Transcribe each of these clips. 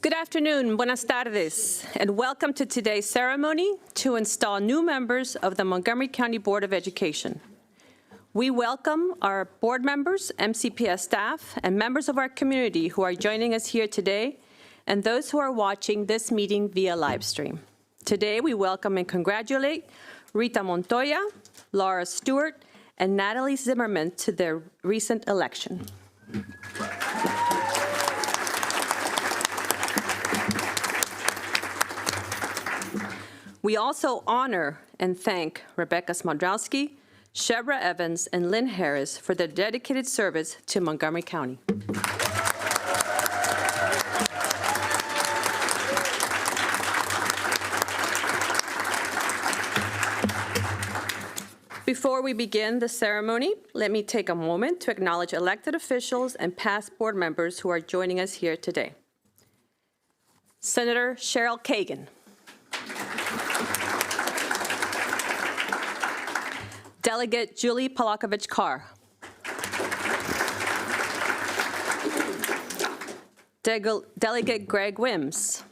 Good afternoon, buenas tardes, and welcome to today's ceremony to install new members of the Montgomery County Board of Education. We welcome our board members, MCPS staff, and members of our community who are joining us here today, and those who are watching this meeting via live stream. Today, we welcome and congratulate Rita Montoya, Laura Stewart, and Natalie Zimmerman to their recent election. We also honor and thank Rebecca Smodrowski, Shebra Evans, and Lynn Harris for their dedicated service to Montgomery County. Before we begin the ceremony, let me take a moment to acknowledge elected officials and past board members who are joining us here today. Senator Cheryl Kagan. Delegate Julie Polakovich-Carr. Delegate Greg Wims.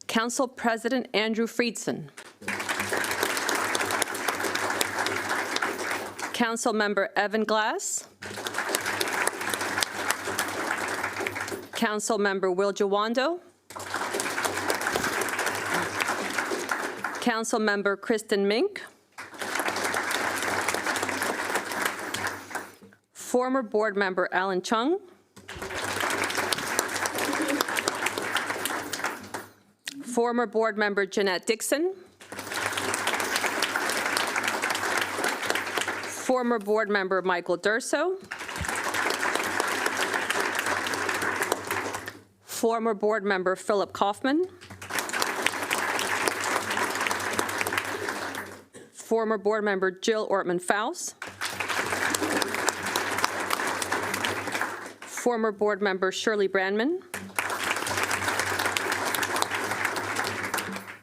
Council President Andrew Friedson. Council Member Evan Glass. Council Member Will Jawando. Council Member Kristen Mink. Former Board Member Alan Chung. Former Board Member Jeanette Dixon. Former Board Member Michael Durso. Former Board Member Philip Kaufman. Former Board Member Jill Ortman-Faust. Former Board Member Shirley Brandman.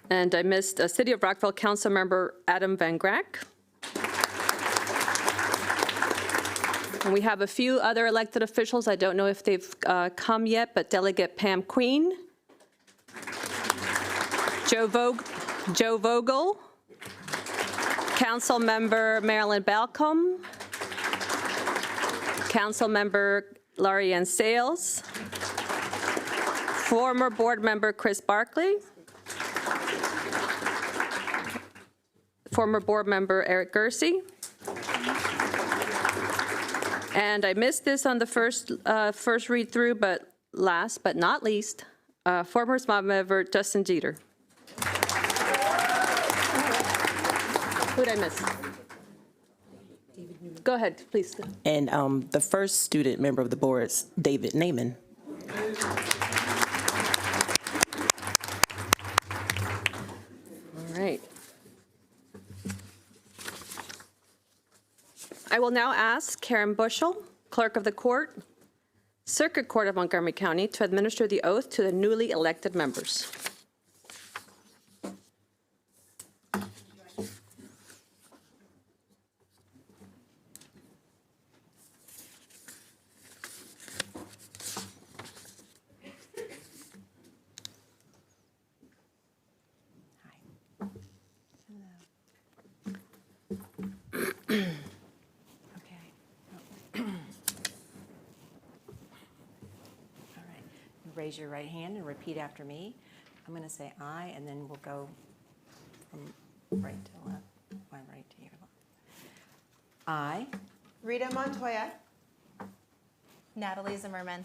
And I missed City of Rockville Council Member Adam Van Grack. And we have a few other elected officials. I don't know if they've come yet, but Delegate Pam Queen, Joe Vogel, Council Member Marilyn Balcom, Council Member Laurie Ann Sales, former Board Member Chris Barkley, former Board Member Eric Gersey, and I missed this on the first read through, but last but not least, former SMOD member Justin Jeter. Who did I miss? Go ahead, please. And the first student member of the board is David Naiman. All right. I will now ask Karen Bushell, Clerk of the Court, Circuit Court of Montgomery County, to administer the oath to the newly elected members. Raise your right hand and repeat after me. I'm going to say I, and then we'll go from right to left, my right to your left. I, Rita Montoya, Natalie Zimmerman,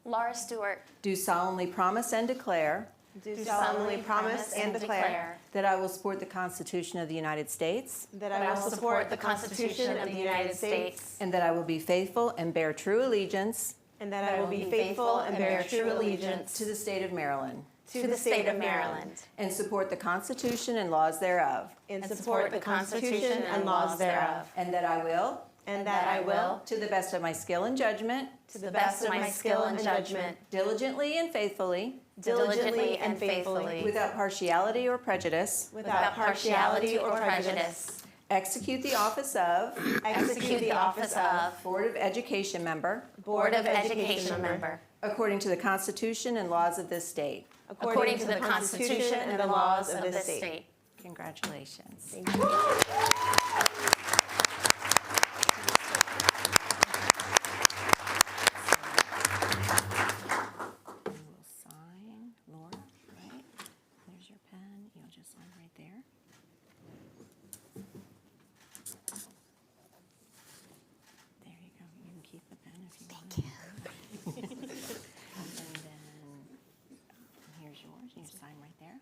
Laura Stewart, do solemnly promise and declare do solemnly promise and declare that I will support the Constitution of the United States that I will support the Constitution of the United States and that I will be faithful and bear true allegiance and that I will be faithful and bear true allegiance to the state of Maryland to the state of Maryland, and support the Constitution and laws thereof, and support the Constitution and laws thereof, and that I will, to the best of my skill and judgment, the best of my skill and judgment, diligently and faithfully, diligently and faithfully, without partiality or prejudice, without partiality or prejudice, execute the office of Board of Education member Board of Education member, according to the Constitution and laws of this state. according to the Constitution and the laws of this state. Congratulations. You will sign, Laura, right? There's your pen. You'll just sign right there. There you go. You can keep the pen if you want. Thank you. And then here's yours. You can sign right there.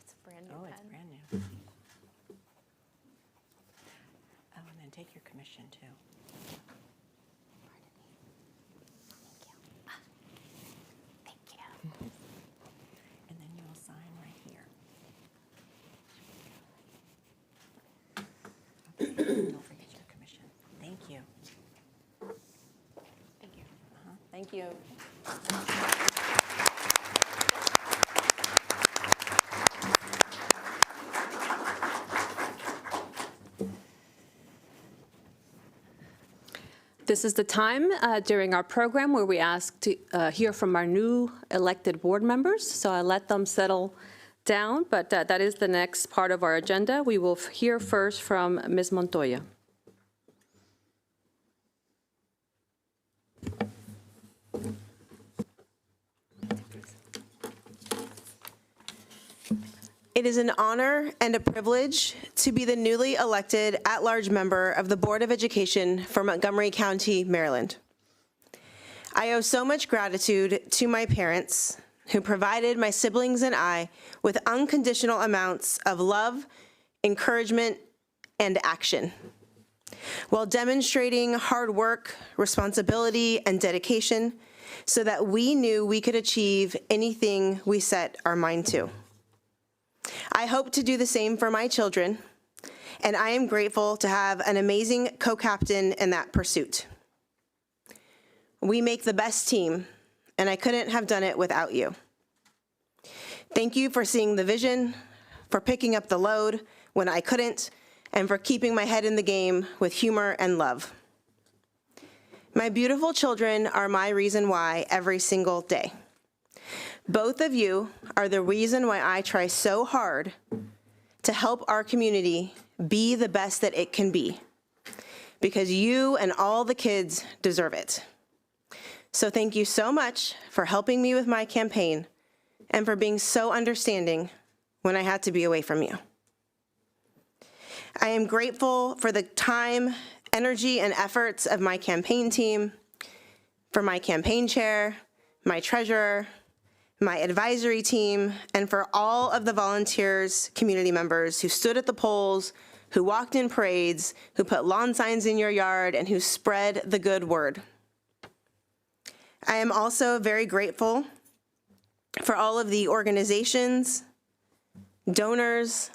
It's a brand new Oh, it's pen. brand new. Oh, and then take your commission too. Thank you. And then you'll sign right here. Okay, don't forget your commission. Thank you. Thank you. Thank you. This is the time during our program where we ask to hear from our new elected board members. So I let them settle down, but that is the next part of our agenda. We will hear first from Ms. Montoya. It is an honor and a privilege to be the newly elected at-large member of the Board of Education for Montgomery County, Maryland. I owe so much gratitude to my parents, who provided my siblings and I with unconditional amounts of love, encouragement, and action, while demonstrating hard work, responsibility, and dedication so that we knew we could achieve anything we set our mind to. I hope to do the same for my children, and I am grateful to have an amazing co-captain in that pursuit. We make the best team, and I couldn't have done it without you. Thank you for seeing the vision, for picking up the load when I couldn't, and for keeping my head in the game with humor and love. My beautiful children are my reason why every single day. Both of you are the reason why I try so hard to help our community be the best that it can be, because you and all the kids deserve it. So thank you so much for helping me with my campaign and for being so understanding when I had to be away from you. I am grateful for the time, energy, and efforts of my campaign team, for my campaign chair, my treasurer, my advisory team, and for all of the volunteers, community members who stood at the polls, who walked in parades, who put lawn signs in your yard, and who spread the good word. I am also very grateful for all of the organizations, donors,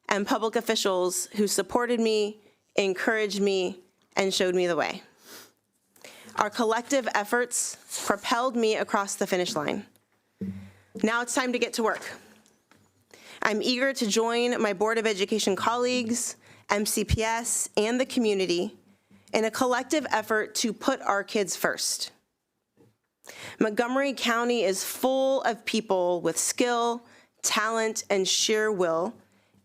and public officials who supported me, encouraged me, and showed me the way. Our collective efforts propelled me across the finish line. Now it's time to get to work. I'm eager to join my Board of Education colleagues, MCPS, and the community in a collective effort to put our kids first. Montgomery County is full of people with skill, talent, and sheer will,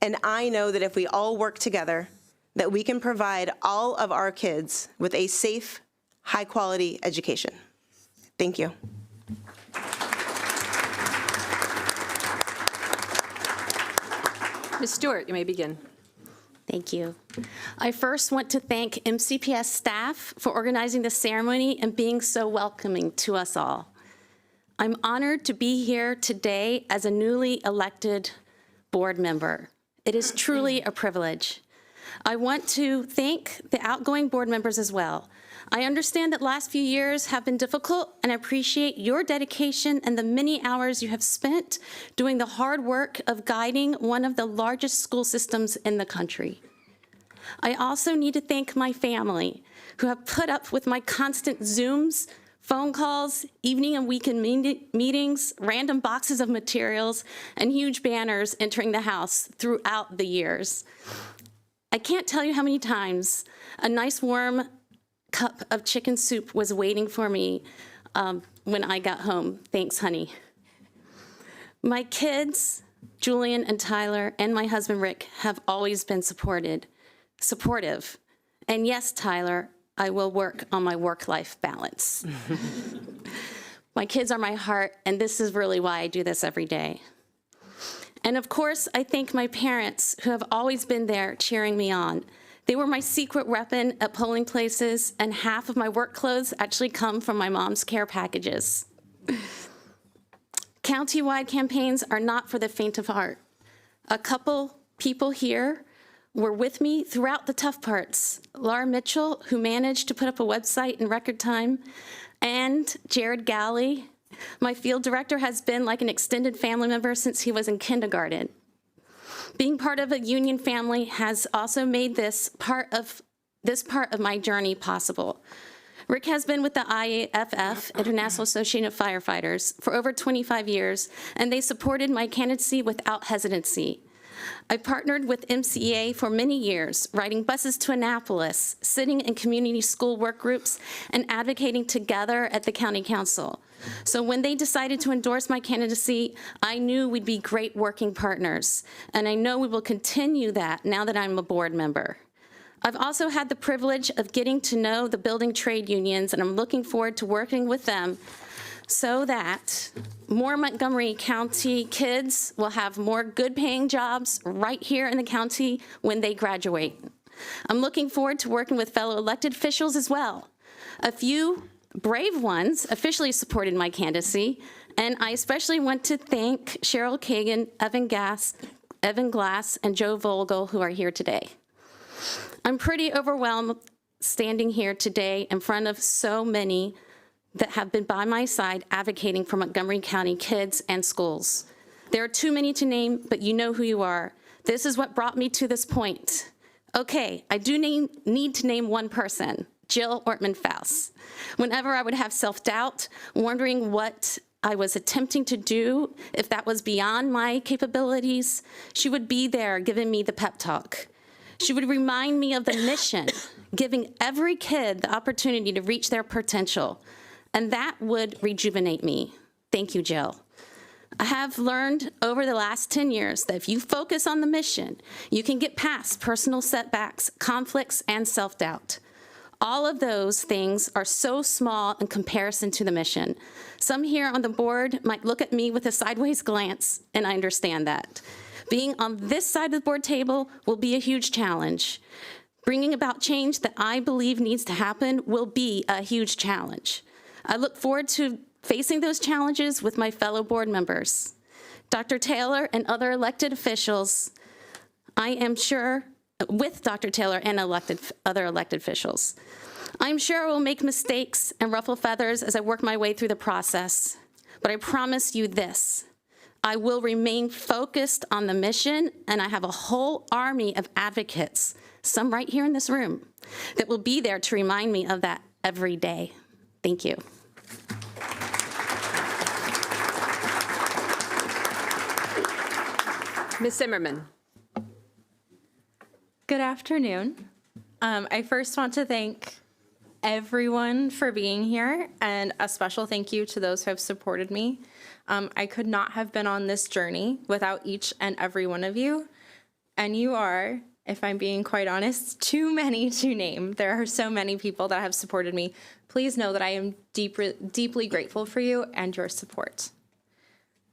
and I know that if we all work together, that we can provide all of our kids with a safe, high-quality education. Thank you. Ms. Stewart, you may begin. Thank you. I first want to thank MCPS staff for organizing the ceremony and being so welcoming to us all. I'm honored to be here today as a newly elected board member. It is truly a privilege. I want to thank the outgoing board members as well. I understand that last few years have been difficult, and I appreciate your dedication and the many hours you have spent doing the hard work of guiding one of the largest school systems in the country. I also need to thank my family, who have put up with my constant Zooms, Phone calls, evening and weekend meetings, random boxes of materials, and huge banners entering the house throughout the years. I can't tell you how many times a nice warm cup of chicken soup was waiting for me when I got home. Thanks, honey. My kids, Julian and Tyler, and my husband, Rick, have always been supportive. And yes, Tyler, I will work on my work-life balance. My kids are my heart, and this is really why I do this every day. And of course, I thank my parents who have always been there cheering me on. They were my secret weapon at polling places, and half of my work clothes actually come from my mom's care packages. County-wide campaigns are not for the faint of heart. A couple people here were with me throughout the tough parts. Laura Mitchell, who managed to put up a website in record time, and Jared Galley, my field director, has been like an extended family member since he was in kindergarten. Being part of a union family has also made this part of my journey possible. Rick has been with the IAFF, International Association of Firefighters, for over 25 years, and they supported my candidacy without hesitancy. I partnered with MCEA for many years, riding buses to Annapolis, sitting in community school work groups, and advocating together at the county council. So when they decided to endorse my candidacy, I knew we'd be great working partners, and I know we will continue that now that I'm a board member. I've also had the privilege of getting to know the building trade unions, and I'm looking forward to working with them so that more Montgomery County kids will have more good-paying jobs right here in the county when they graduate. I'm looking forward to working with fellow elected officials as well. A few brave ones officially supported my candidacy, and I especially want to thank Cheryl Kagan, Evan Glass, and Joe Vogel, who are here today. I'm pretty overwhelmed standing here today in front of so many that have been by my side advocating for Montgomery County kids and schools. There are too many to name, but you know who you are. This is what brought me to this point. Okay, I do need to name one person, Jill Ortman-Faust. Whenever I would have self-doubt, wondering what I was attempting to do, if that was beyond my capabilities, she would be there giving me the pep talk. She would remind me of the mission, giving every kid the opportunity to reach their potential, and that would rejuvenate me. Thank you, Jill. I have learned over the last 10 years that if you focus on the mission, you can get past personal setbacks, conflicts, and self-doubt. All of those things are so small in comparison to the mission. Some here on the board might look at me with a sideways glance, and I understand that. Being on this side of the board table will be a huge challenge. Bringing about change that I believe needs to happen will be a huge challenge. I look forward to facing those challenges with my fellow board members. Dr. Taylor and other elected officials, I am sure, with Dr. Taylor and other elected officials. I'm sure I will make mistakes and ruffle feathers as I work my way through the process, but I promise you this, I will remain focused on the mission, and I have a whole army of advocates, some right here in this room, that will be there to remind me of that every day. Thank you. Ms. Zimmerman. Good afternoon. I first want to thank everyone for being here, and a special thank you to those who have supported me. I could not have been on this journey without each and every one of you, and you are, if I'm being quite honest, too many to name. There are so many people that have supported me. Please know that I am deeply grateful for you and your support.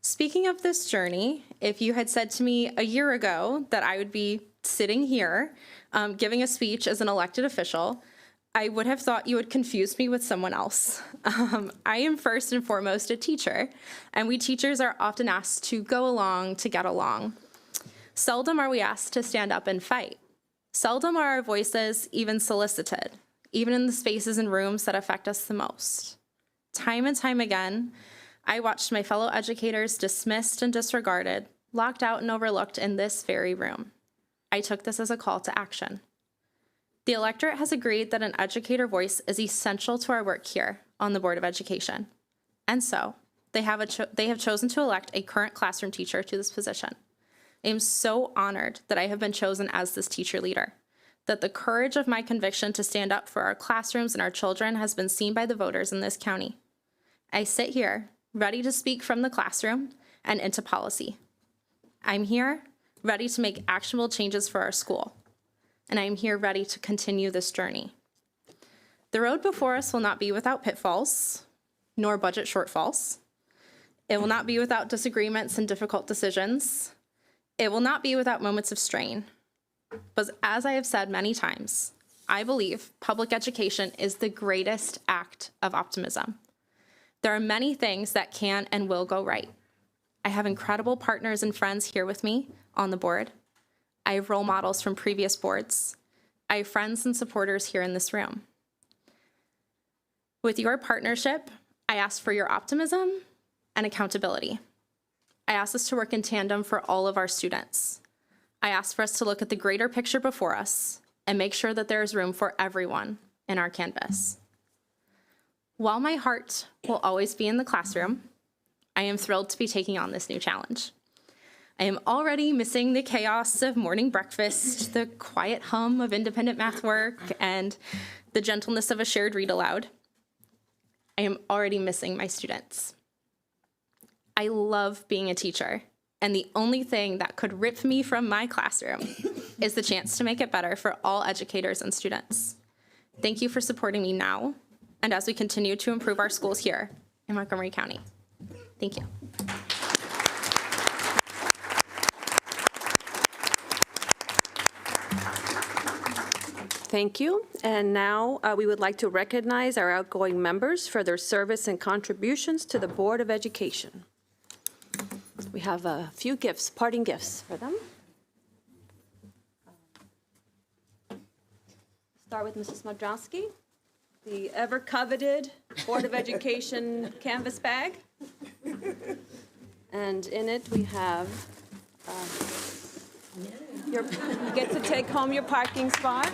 Speaking of this journey, if you had said to me a year ago that I would be sitting here giving a speech as an elected official, I would have thought you would confuse me with someone else. I am first and foremost a teacher, and we teachers are often asked to go along to get along. Seldom are we asked to stand up and fight. Seldom are our voices even solicited, even in the spaces and rooms that affect us the most. Time and time again, I watched my fellow educators dismissed and disregarded, locked out and overlooked in this very room. I took this as a call to action. The electorate has agreed that an educator voice is essential to our work here on the Board of Education. And so they have chosen to elect a current classroom teacher to this position. I am so honored that I have been chosen as this teacher leader, that the courage of my conviction to stand up for our classrooms and our children has been seen by the voters in this county. I sit here ready to speak from the classroom and into policy. I'm here ready to make actionable changes for our school, and I am here ready to continue this journey. The road before us will not be without pitfalls, nor budget shortfalls. It will not be without disagreements and difficult decisions. It will not be without moments of strain. But as I have said many times, I believe public education is the greatest act of optimism. There are many things that can and will go right. I have incredible partners and friends here with me on the board. I have role models from previous boards. I have friends and supporters here in this room. With your partnership, I ask for your optimism and accountability. I ask us to work in tandem for all of our students. I ask for us to look at the greater picture before us and make sure that there is room for everyone in our canvas. While my heart will always be in the classroom, I am thrilled to be taking on this new challenge. I am already missing the chaos of morning breakfast, the quiet hum of independent math work, and the gentleness of a shared read aloud. I am already missing my students. I love being a teacher, and the only thing that could rip me from my classroom is the chance to make it better for all educators and students. Thank you for supporting me now, and as we continue to improve our schools here in Montgomery County. Thank you. Thank you. And now we would like to recognize our outgoing members for their service and contributions to the Board of Education. We have a few gifts, parting gifts for them. Start with Mrs. Modrowski, the ever-coveted Board of Education canvas bag. And in it we have, you get to take home your parking spot.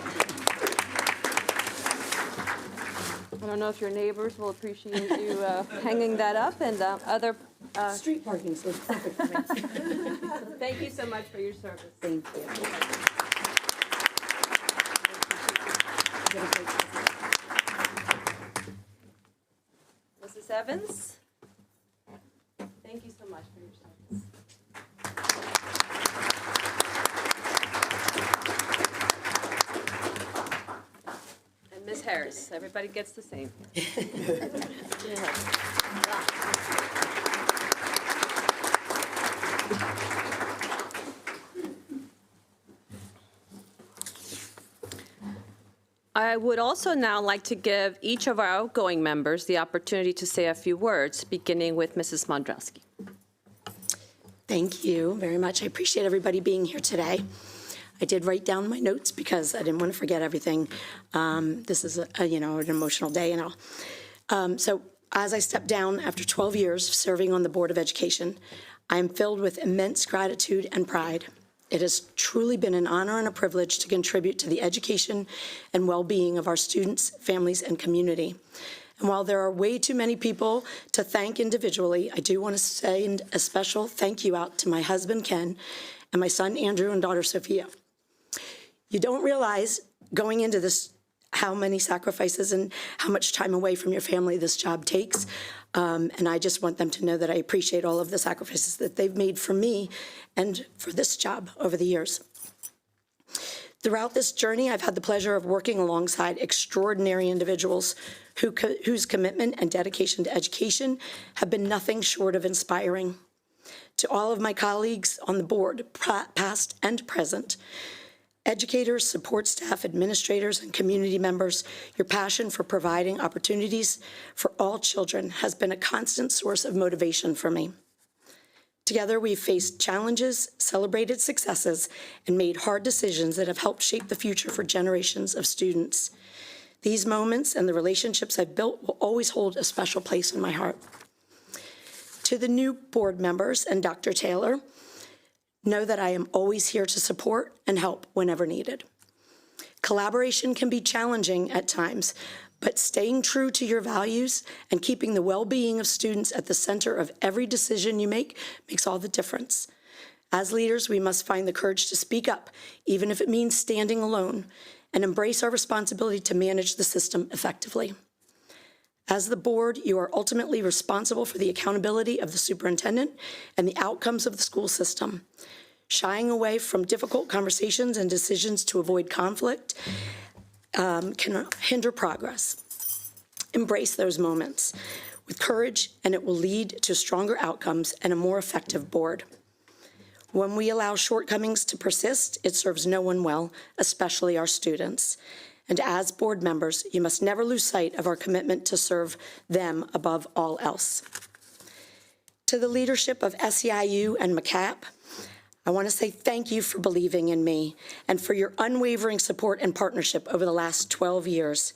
I don't know if your neighbors will appreciate you hanging that up, and other... Street parking, so it's perfect for me. Thank you so much for your service. Thank you. Mrs. Evans, thank you so much for your service. And Ms. Harris, everybody gets the same. I would also now like to give each of our outgoing members the opportunity to say a few words, beginning with Mrs. Mondrowski. Thank you very much. I appreciate everybody being here today. I did write down my notes because I didn't want to forget everything. This is an emotional day and all. So as I step down after 12 years of serving on the Board of Education, I am filled with immense gratitude and pride. It has truly been an honor and a privilege to contribute to the education and well-being of our students, families, and community. And while there are way too many people to thank individually, I do want to send a special thank you out to my husband, Ken, and my son, Andrew, and daughter, Sophia. You don't realize going into this how many sacrifices and how much time away from your family this job takes. And I just want them to know that I appreciate all of the sacrifices that they've made for me and for this job over the years. Throughout this journey, I've had the pleasure of working alongside extraordinary individuals whose commitment and dedication to education have been nothing short of inspiring. To all of my colleagues on the board, past and present, educators, support staff, administrators, and community members, your passion for providing opportunities for all children has been a constant source of motivation for me. Together, we've faced challenges, celebrated successes, and made hard decisions that have helped shape the future for generations of students. These moments and the relationships I've built will always hold a special place in my heart. To the new board members and Dr. Taylor, know that I am always here to support and help whenever needed. Collaboration can be challenging at times, But staying true to your values and keeping the well-being of students at the center of every decision you make makes all the difference. As leaders, we must find the courage to speak up, even if it means standing alone, and embrace our responsibility to manage the system effectively. As the board, you are ultimately responsible for the accountability of the superintendent and the outcomes of the school system. Shying away from difficult conversations and decisions to avoid conflict can hinder progress. Embrace those moments with courage, and it will lead to stronger outcomes and a more effective board. When we allow shortcomings to persist, it serves no one well, especially our students. And as board members, you must never lose sight of our commitment to serve them above all else. To the leadership of SEIU and MCAP, I want to say thank you for believing in me and for your unwavering support and partnership over the last 12 years.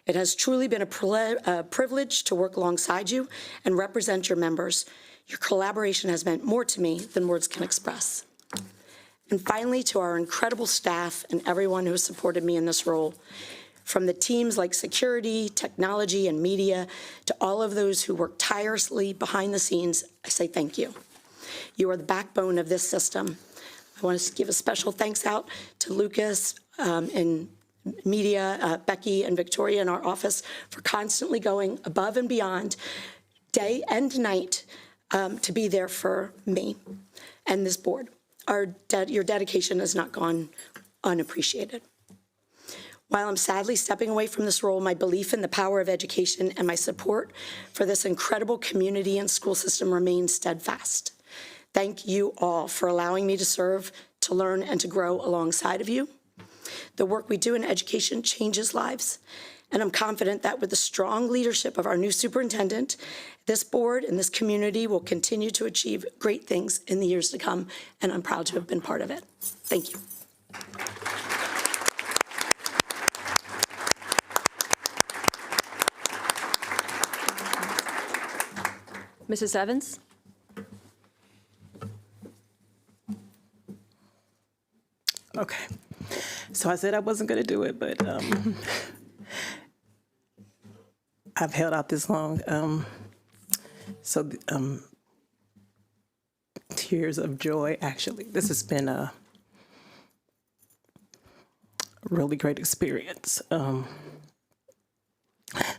It has truly been a privilege to work alongside you and represent your members. Your collaboration has meant more to me than words can express. And finally, to our incredible staff and everyone who has supported me in this role, from the teams like security, technology, and media, to all of those who work tirelessly behind the scenes, I say thank you. You are the backbone of this system. I want to give a special thanks out to Lucas and media, Becky and Victoria in our office for constantly going above and beyond, day and night, to be there for me and this board. Your dedication has not gone unappreciated. While I'm sadly stepping away from this role, my belief in the power of education and my support for this incredible community and school system remains steadfast. Thank you all for allowing me to serve, to learn, and to grow alongside of you. The work we do in education changes lives, and I'm confident that with the strong leadership of our new superintendent, this board and this community will continue to achieve great things in the years to come, and I'm proud to have been part of it. Thank you. Mrs. Evans? Okay. So I said I wasn't going to do it, but I've held out this long. Tears of joy, actually. This has been a really great experience.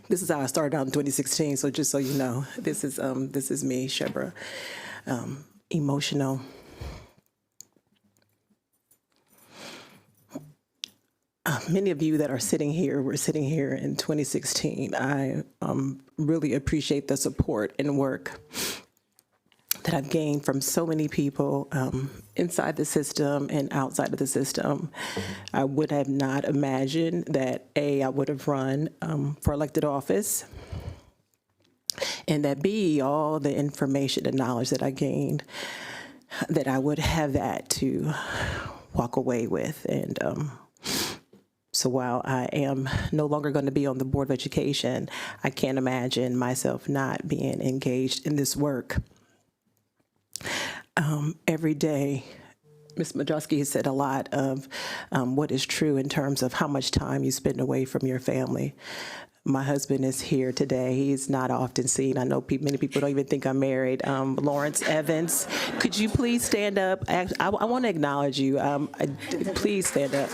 This is how I started out in 2016, so just so you know, this is me, Shebra, emotional. Many of you that are sitting here were sitting here in 2016. I really appreciate the support and work that I've gained from so many people inside the system and outside of the system. I would have not imagined that, A, I would have run for elected office, and that, B, all the information and knowledge that I gained, that I would have that to walk away with. And so while I am no longer going to be on the Board of Education, I can't imagine myself not being engaged in this work. Every day, Ms. Madrowski has said a lot of what is true in terms of how much time you spend away from your family. My husband is here today. He's not often seen. I know many people don't even think I'm married. Lawrence Evans, could you please stand up? I want to acknowledge you. Please stand up.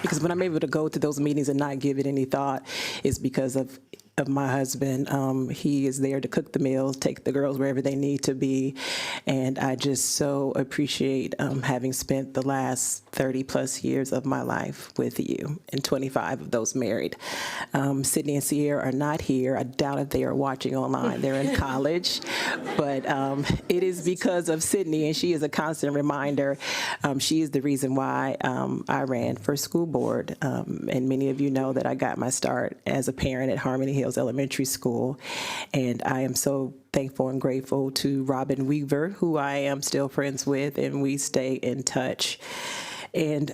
Because when I'm able to go to those meetings and not give it any thought, is because of my husband. He is there to cook the meals, take the girls wherever they need to be, and I just so appreciate having spent the last 30 plus years of my life with you, and 25 of those married. Sydney and Sierra are not here. I doubt if they are watching online. They're in college, but it is because of Sydney, and she is a constant reminder. She is the reason why I ran for school board, and many of you know that I got my start as a parent at Harmony Hills Elementary School, and I am so thankful and grateful to Robin Weaver, who I am still friends with, and we stay in touch. And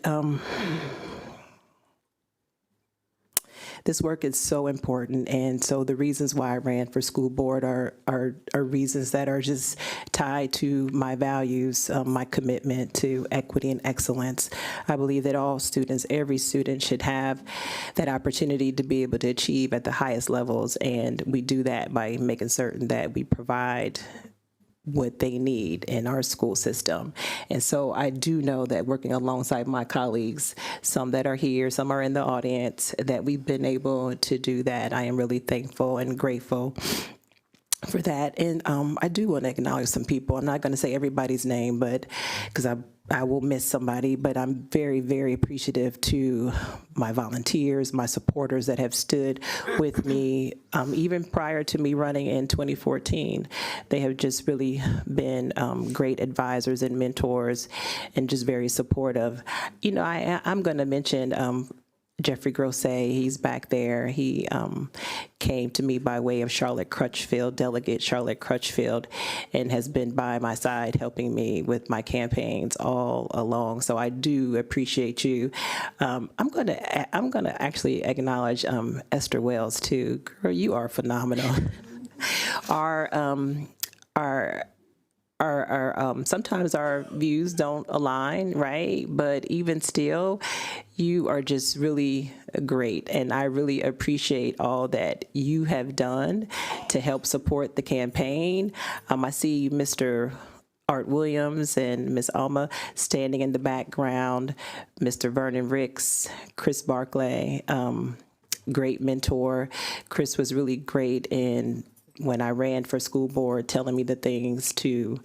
this work is so important. And so the reasons why I ran for school board are reasons that are just tied to my values, my commitment to equity and excellence. I believe that all students, every student should have that opportunity to be able to achieve at the highest levels. And we do that by making certain that we provide what they need in our school system. And so I do know that working alongside my colleagues, some that are here, some are in the audience, that we've been able to do that. I am really thankful and grateful for that. And I do want to acknowledge some people. I'm not going to say everybody's name, but because I will miss somebody, but I'm very, very appreciative to my volunteers, my supporters that have stood with me, even prior to me running in 2014. They have just really been great advisors and mentors and just very supportive. You know, I'm going to mention Jeffrey Grosset, he's back there. He came to me by way of Charlotte Crutchfield, Delegate Charlotte Crutchfield, and has been by my side helping me with my campaigns all along. So I do appreciate you. I'm gonna actually acknowledge Esther Wells too. Girl, you are phenomenal. Sometimes our views don't align, right? But even still, you are just really great. And I really appreciate all that you have done to help support the campaign. I see Mr. Art Williams and Ms. Alma standing in the background, Mr. Vernon Ricks, Chris Barclay, great mentor. Chris was really great in when I ran for school board, telling me the things to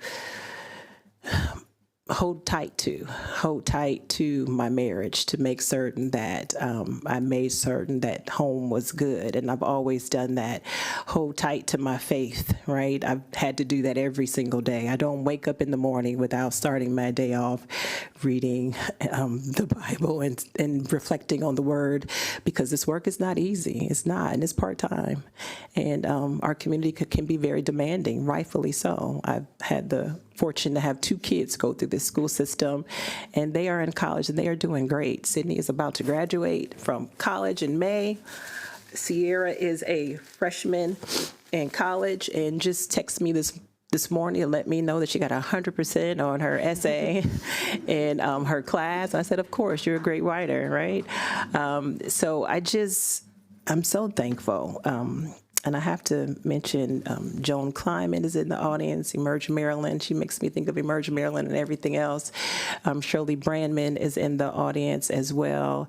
hold tight to my marriage, to make certain that I made certain that home was good. And I've always done that. Hold tight to my faith, right? I've had to do that every single day. I don't wake up in the morning without starting my day off reading the Bible and reflecting on the word, because this work is not easy. It's not, and it's part-time. And our community can be very demanding, rightfully so. I've had the fortune to have 2 kids go through this school system, and they are in college and they are doing great. Sydney is about to graduate from college in May. Sierra is a freshman in college and just texted me this morning to let me know that she got 100% on her essay in her class. I said, of course, you're a great writer, right? So I'm so thankful. And I have to mention Joan Kleiman is in the audience, Emerge Maryland. She makes me think of Emerge Maryland and everything else. Shirley Brandman is in the audience as well.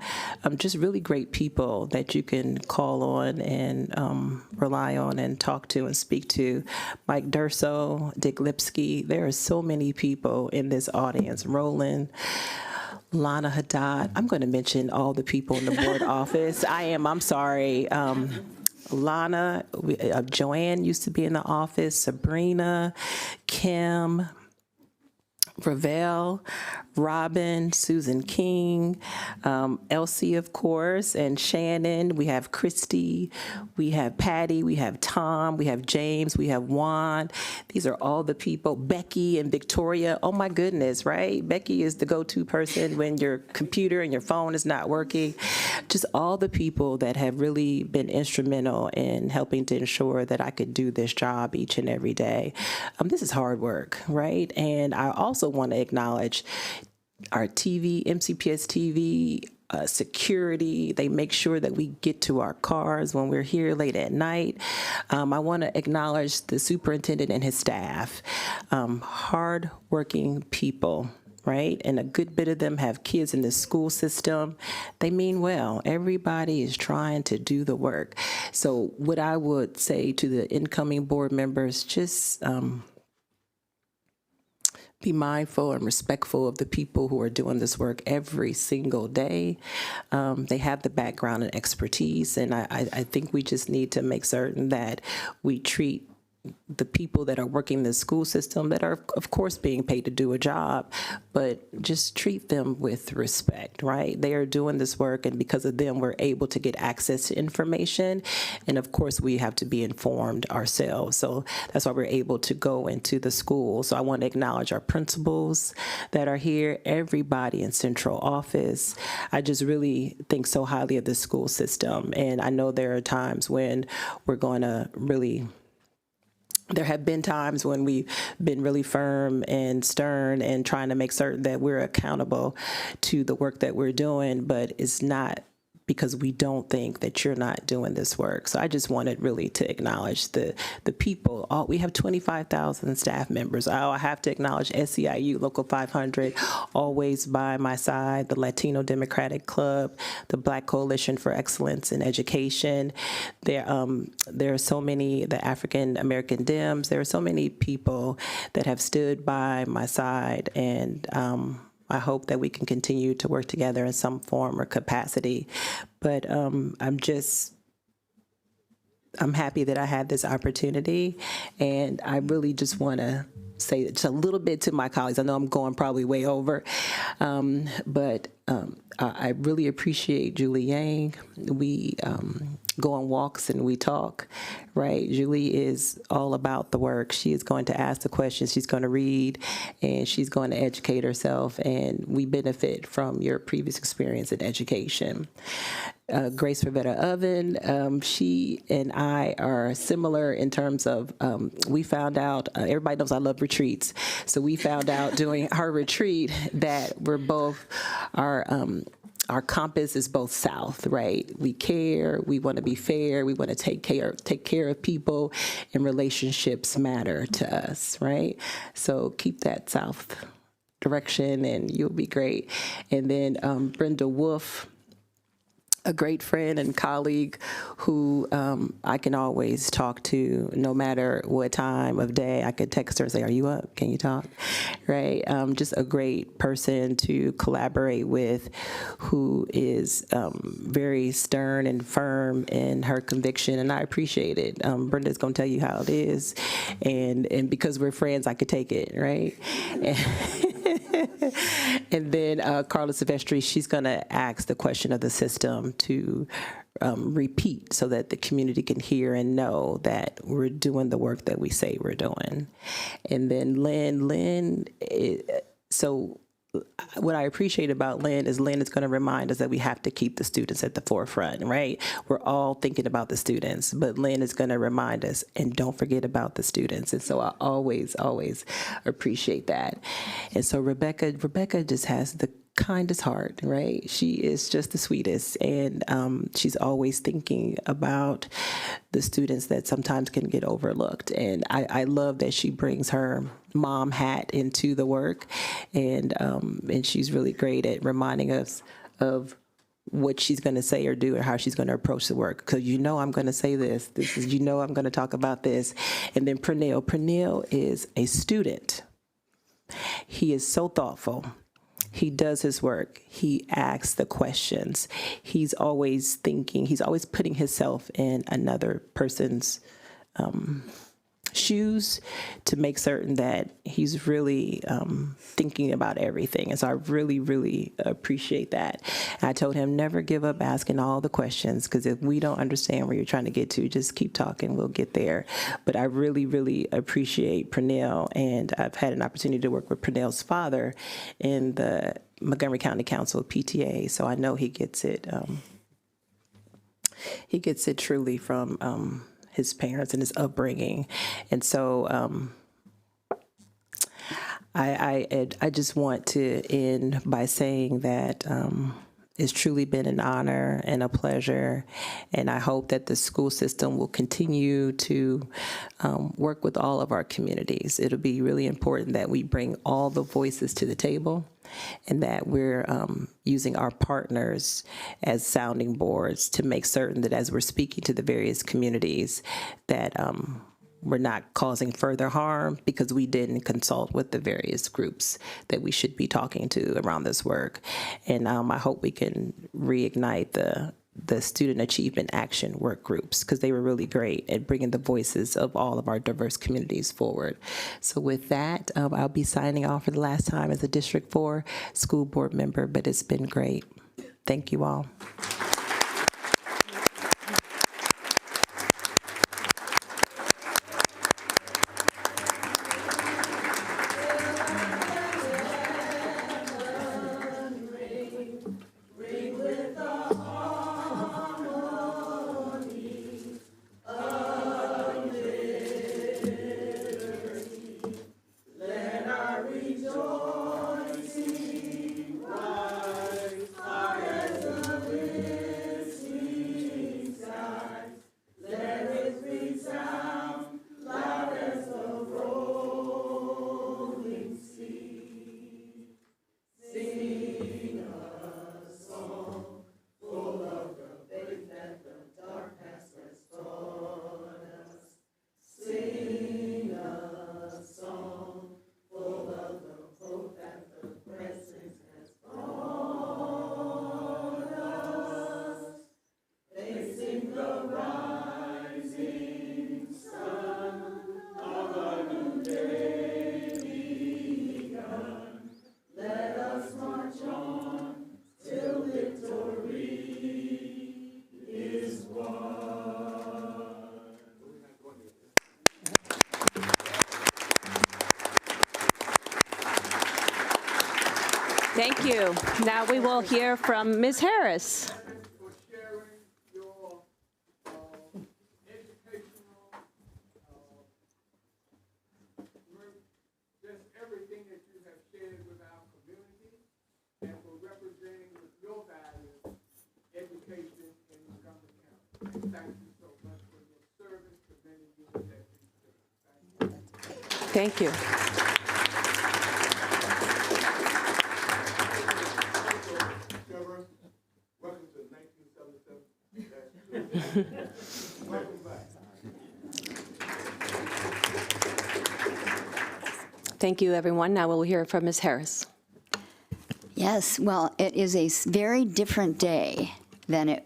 Just really great people that you can call on and rely on and talk to and speak to. Mike Durso, Dick Lipsky. There are so many people in this audience. Roland, Lana Haddad. I'm going to mention all the people in the board office. I'm sorry. Lana, Joanne used to be in the office, Sabrina, Kim, Ravel, Robin, Susan King, Elsie, of course, and Shannon. We have Christy, we have Patty, we have Tom, we have James, we have Juan. These are all the people. Becky and Victoria. Oh my goodness, right? Becky is the go-to person when your computer and your phone is not working. Just all the people that have really been instrumental in helping to ensure that I could do this job each and every day. This is hard work, right? And I also want to acknowledge our TV, MCPS TV, security. They make sure that we get to our cars when we're here late at night. I want to acknowledge the superintendent and his staff, hard-working people, right? And a good bit of them have kids in the school system. They mean well. Everybody is trying to do the work. So what I would say to the incoming board members, just be mindful and respectful of the people who are doing this work every single day. They have the background and expertise, and I think we just need to make certain that we treat the people that are working the school system that are, of course, being paid to do a job, but just treat them with respect, right? They are doing this work, and because of them, we're able to get access to information. And of course, we have to be informed ourselves. So that's why we're able to go into the school. So I want to acknowledge our principals that are here, everybody in central office. I just really think so highly of the school system. And I know there are times when we're going to really, there have been times when we've been really firm and stern and trying to make certain that we're accountable to the work that we're doing, but it's not because we don't think that you're not doing this work. So I just wanted really to acknowledge the people. We have 25,000 staff members. I have to acknowledge SEIU Local 500, always by my side, the Latino Democratic Club, the Black Coalition for Excellence in Education. There are so many, the African American Dems, there are so many people that have stood by my side, and I hope that we can continue to work together in some form or capacity. But I'm happy that I had this opportunity, and I really just want to say just a little bit to my colleagues. I know I'm going probably way over, but I really appreciate Julie Yang. We go on walks and we talk, right? Julie is all about the work. She is going to ask the questions, she's going to read, and she's going to educate herself, and we benefit from your previous experience in education. Grace Rivetta Oven, she and I are similar in terms of, we found out, everybody knows I love retreats, so we found out during our retreat that we're both, our compass is both south, right? We care, we want to be fair, we want to take care of people, and relationships matter to us, right? So keep that south direction and you'll be great. And then Brenda Wolf, a great friend and colleague who I can always talk to no matter what time of day. I could text her and say, are you up? Can you talk? Right? Just a great person to collaborate with, who is very stern and firm in her conviction, and I appreciate it. Brenda's going to tell you how it is, and because we're friends, I could take it, right? And then Carla Silvestri, she's going to ask the question of the system to repeat so that the community can hear and know that we're doing the work that we say we're doing. And then Lynn, so what I appreciate about Lynn is going to remind us that we have to keep the students at the forefront, right? We're all thinking about the students, but Lynn is going to remind us, and don't forget about the students. And so I always appreciate that. And so Rebecca just has the kindest heart, right? She is just the sweetest, and she's always thinking about the students that sometimes can get overlooked. And I love that she brings her mom hat into the work, and she's really great at reminding us of what she's going to say or do, or how she's going to approach the work. Because I'm going to say this is, I'm going to talk about this. And then Pranil is a student. He is so thoughtful. He does his work. He asks the questions. He's always thinking. He's always putting himself in another person's shoes to make certain that he's really thinking about everything. And so I really appreciate that. And I told him, never give up asking all the questions, because if we don't understand where you're trying to get to, just keep talking, we'll get there. But I really appreciate Pranil, and I've had an opportunity to work with Pranil's father in the Montgomery County Council PTA, so I know he gets it truly from his parents and his upbringing. And so I just want to end by saying that it's truly been an honor and a pleasure, and I hope that the school system will continue to work with all of our communities. It'll be really important that we bring all the voices to the table, and that we're using our partners as sounding boards to make certain that as we're speaking to the various communities, that we're not causing further harm because we didn't consult with the various groups that we should be talking to around this work. And I hope we can reignite the Student Achievement Action work groups, because they were really great at bringing the voices of all of our diverse communities forward. So with that, I'll be signing off for the last time as a District 4 school board member, but it's been great. Thank you all. Thank you. Now we will hear from Ms. Harris. For sharing your educational work, just everything that you have shared with our community, and for representing with your values education in Montgomery County. And thank you so much for your service to many years that you served. Thank you. Thank you. Welcome to 1977. Welcome back. Thank you, everyone. Now we'll hear from Ms. Harris. Yes, well, it is a very different day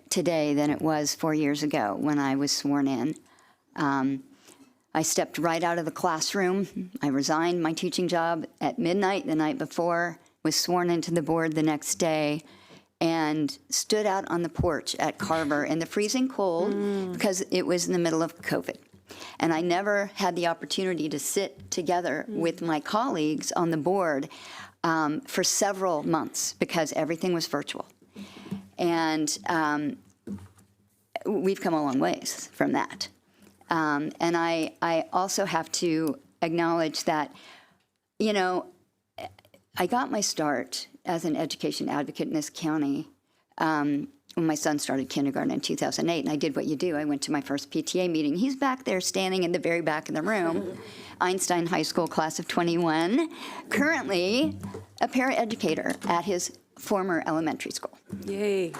today than it was 4 years ago when I was sworn in. I stepped right out of the classroom. I resigned my teaching job at midnight the night before, was sworn into the board the next day, and stood out on the porch at Carver in the freezing cold because it was in the middle of COVID. And I never had the opportunity to sit together with my colleagues on the board for several months because everything was virtual. And we've come a long ways from that. And I also have to acknowledge that, you know, I got my start as an education advocate in this county when my son started kindergarten in 2008, and I did what you do. I went to my first PTA meeting. He's back there standing in the very back of the room, Einstein High School class of 21, currently a paraeducator at his former elementary school. Yay.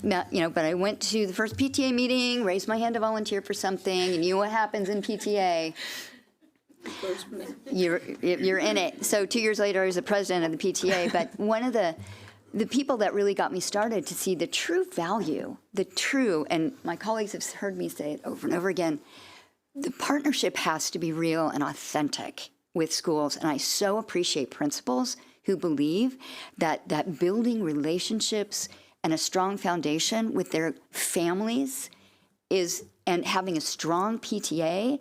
Now, you know, but I went to the first PTA meeting, raised my hand to volunteer for something, and you know what happens in PTA. You're in it. So 2 years later, I was the president of the PTA. But one of the people that really got me started to see the true value, and my colleagues have heard me say it over and over again, the partnership has to be real and authentic with schools. And I so appreciate principals who believe that building relationships and a strong foundation with their families and having a strong PTA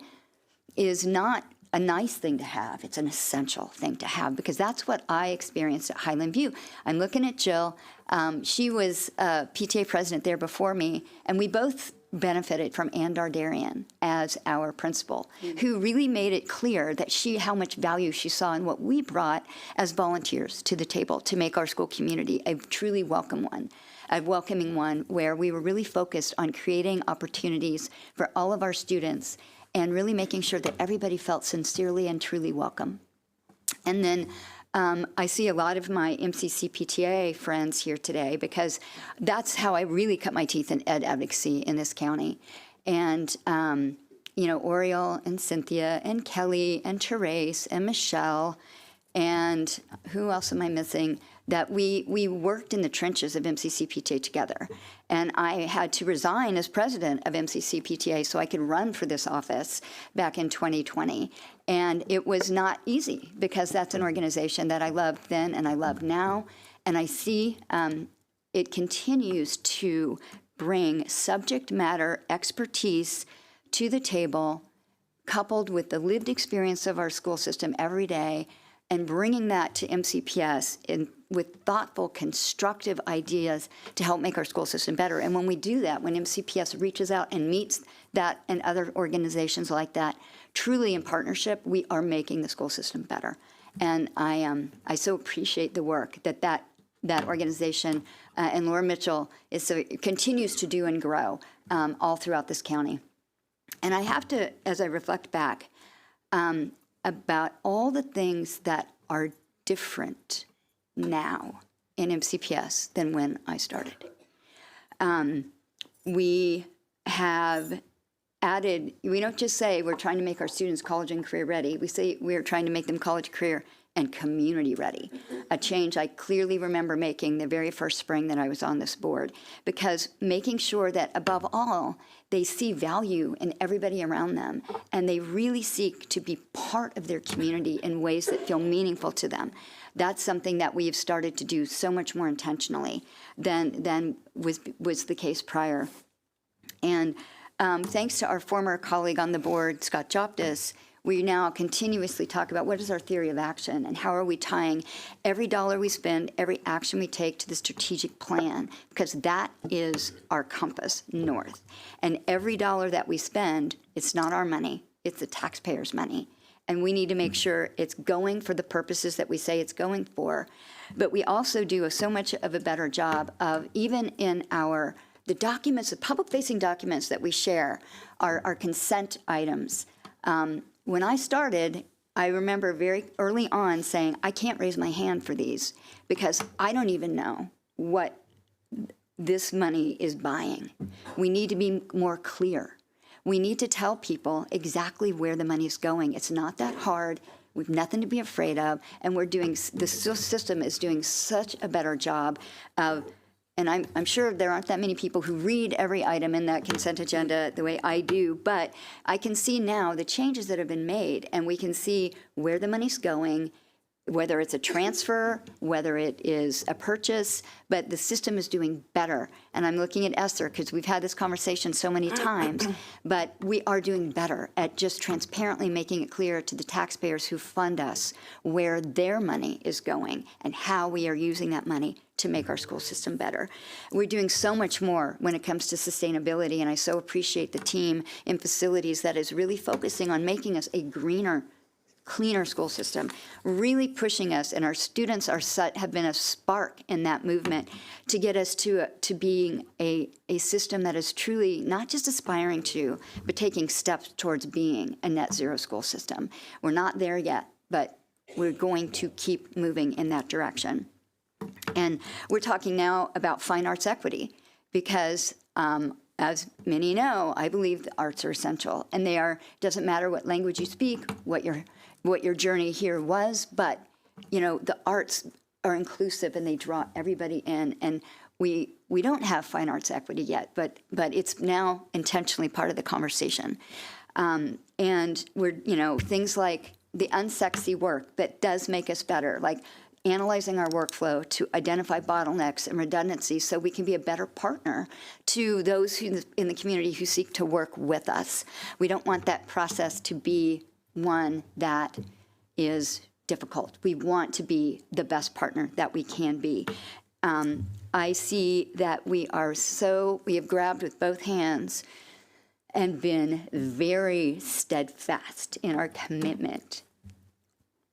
is not a nice thing to have. It's an essential thing to have because that's what I experienced at Highland View. I'm looking at Jill. She was PTA president there before me, and we both benefited from Ann Dardarian as our principal, who really made it clear that how much value she saw in what we brought as volunteers to the table to make our school community a truly welcoming one where we were really focused on creating opportunities for all of our students and really making sure that everybody felt sincerely and truly welcome. And then I see a lot of my MCCPTA friends here today because that's how I really cut my teeth in ed advocacy in this county. And, you know, Oriole and Cynthia and Kelly and Therese and Michelle and who else am I missing? That we worked in the trenches of MCCPTA together. And I had to resign as president of MCCPTA so I could run for this office back in 2020. And it was not easy because that's an organization that I loved then and I love now. And I see it continues to bring subject matter expertise to the table, coupled with the lived experience of our school system every day, and bringing that to MCPS with thoughtful, constructive ideas to help make our school system better. And when we do that, when MCPS reaches out and meets that and other organizations like that, truly in partnership, we are making the school system better. And I so appreciate the work that organization and Laura Mitchell continues to do and grow all throughout this county. And I have to, as I reflect back, about all the things that are different now in MCPS than when I started. We have added, we don't just say we're trying to make our students college and career ready, we say we're trying to make them college, career, and community ready. A change I clearly remember making the very first spring that I was on this board, because making sure that above all, they see value in everybody around them, and they really seek to be part of their community in ways that feel meaningful to them. That's something that we've started to do so much more intentionally than was the case prior. And thanks to our former colleague on the board, Scott Joptis, we now continuously talk about what is our theory of action and how are we tying every dollar we spend, every action we take to the strategic plan, because that is our compass north. And every dollar that we spend, it's not our money, it's the taxpayers' money. And we need to make sure it's going for the purposes that we say it's going for. But we also do so much of a better job of, even in the documents, the public-facing documents that we share, our consent items. When I started, I remember very early on saying, I can't raise my hand for these because I don't even know what this money is buying. We need to be more clear. We need to tell people exactly where the money is going. It's not that hard. We've nothing to be afraid of. And the system is doing such a better job of, and I'm sure there aren't that many people who read every item in that consent agenda the way I do, but I can see now the changes that have been made, and we can see where the money's going, whether it's a transfer, whether it is a purchase, but the system is doing better. And I'm looking at Esther because we've had this conversation so many times, but we are doing better at just transparently making it clear to the taxpayers who fund us where their money is going and how we are using that money to make our school system better. We're doing so much more when it comes to sustainability, and I so appreciate the team in facilities that is really focusing on making us a greener, cleaner school system, really pushing us, and our students have been a spark in that movement to get us to being a system that is truly not just aspiring to, but taking steps towards being a net zero school system. We're not there yet, but we're going to keep moving in that direction. And we're talking now about fine arts equity because, as many know, I believe the arts are essential, and doesn't matter what language you speak, what your journey here was, but the arts are inclusive and they draw everybody in. And we don't have fine arts equity yet, but it's now intentionally part of the conversation. And we're things like the unsexy work that does make us better, like analyzing our workflow to identify bottlenecks and redundancies so we can be a better partner to those in the community who seek to work with us. We don't want that process to be one that is difficult. We want to be the best partner that we can be. I see that we have grabbed with both hands and been very steadfast in our commitment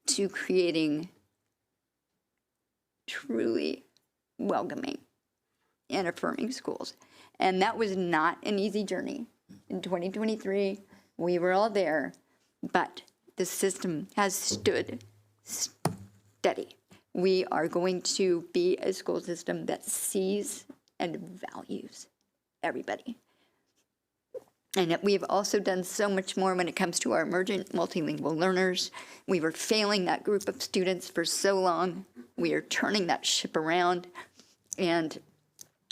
to creating truly welcoming and affirming schools. And that was not an easy journey. In 2023, we were all there, but the system has stood steady. We are going to be a school system that sees and values everybody. And that we've also done so much more when it comes to our emergent multilingual learners. We were failing that group of students for so long. We are turning that ship around. And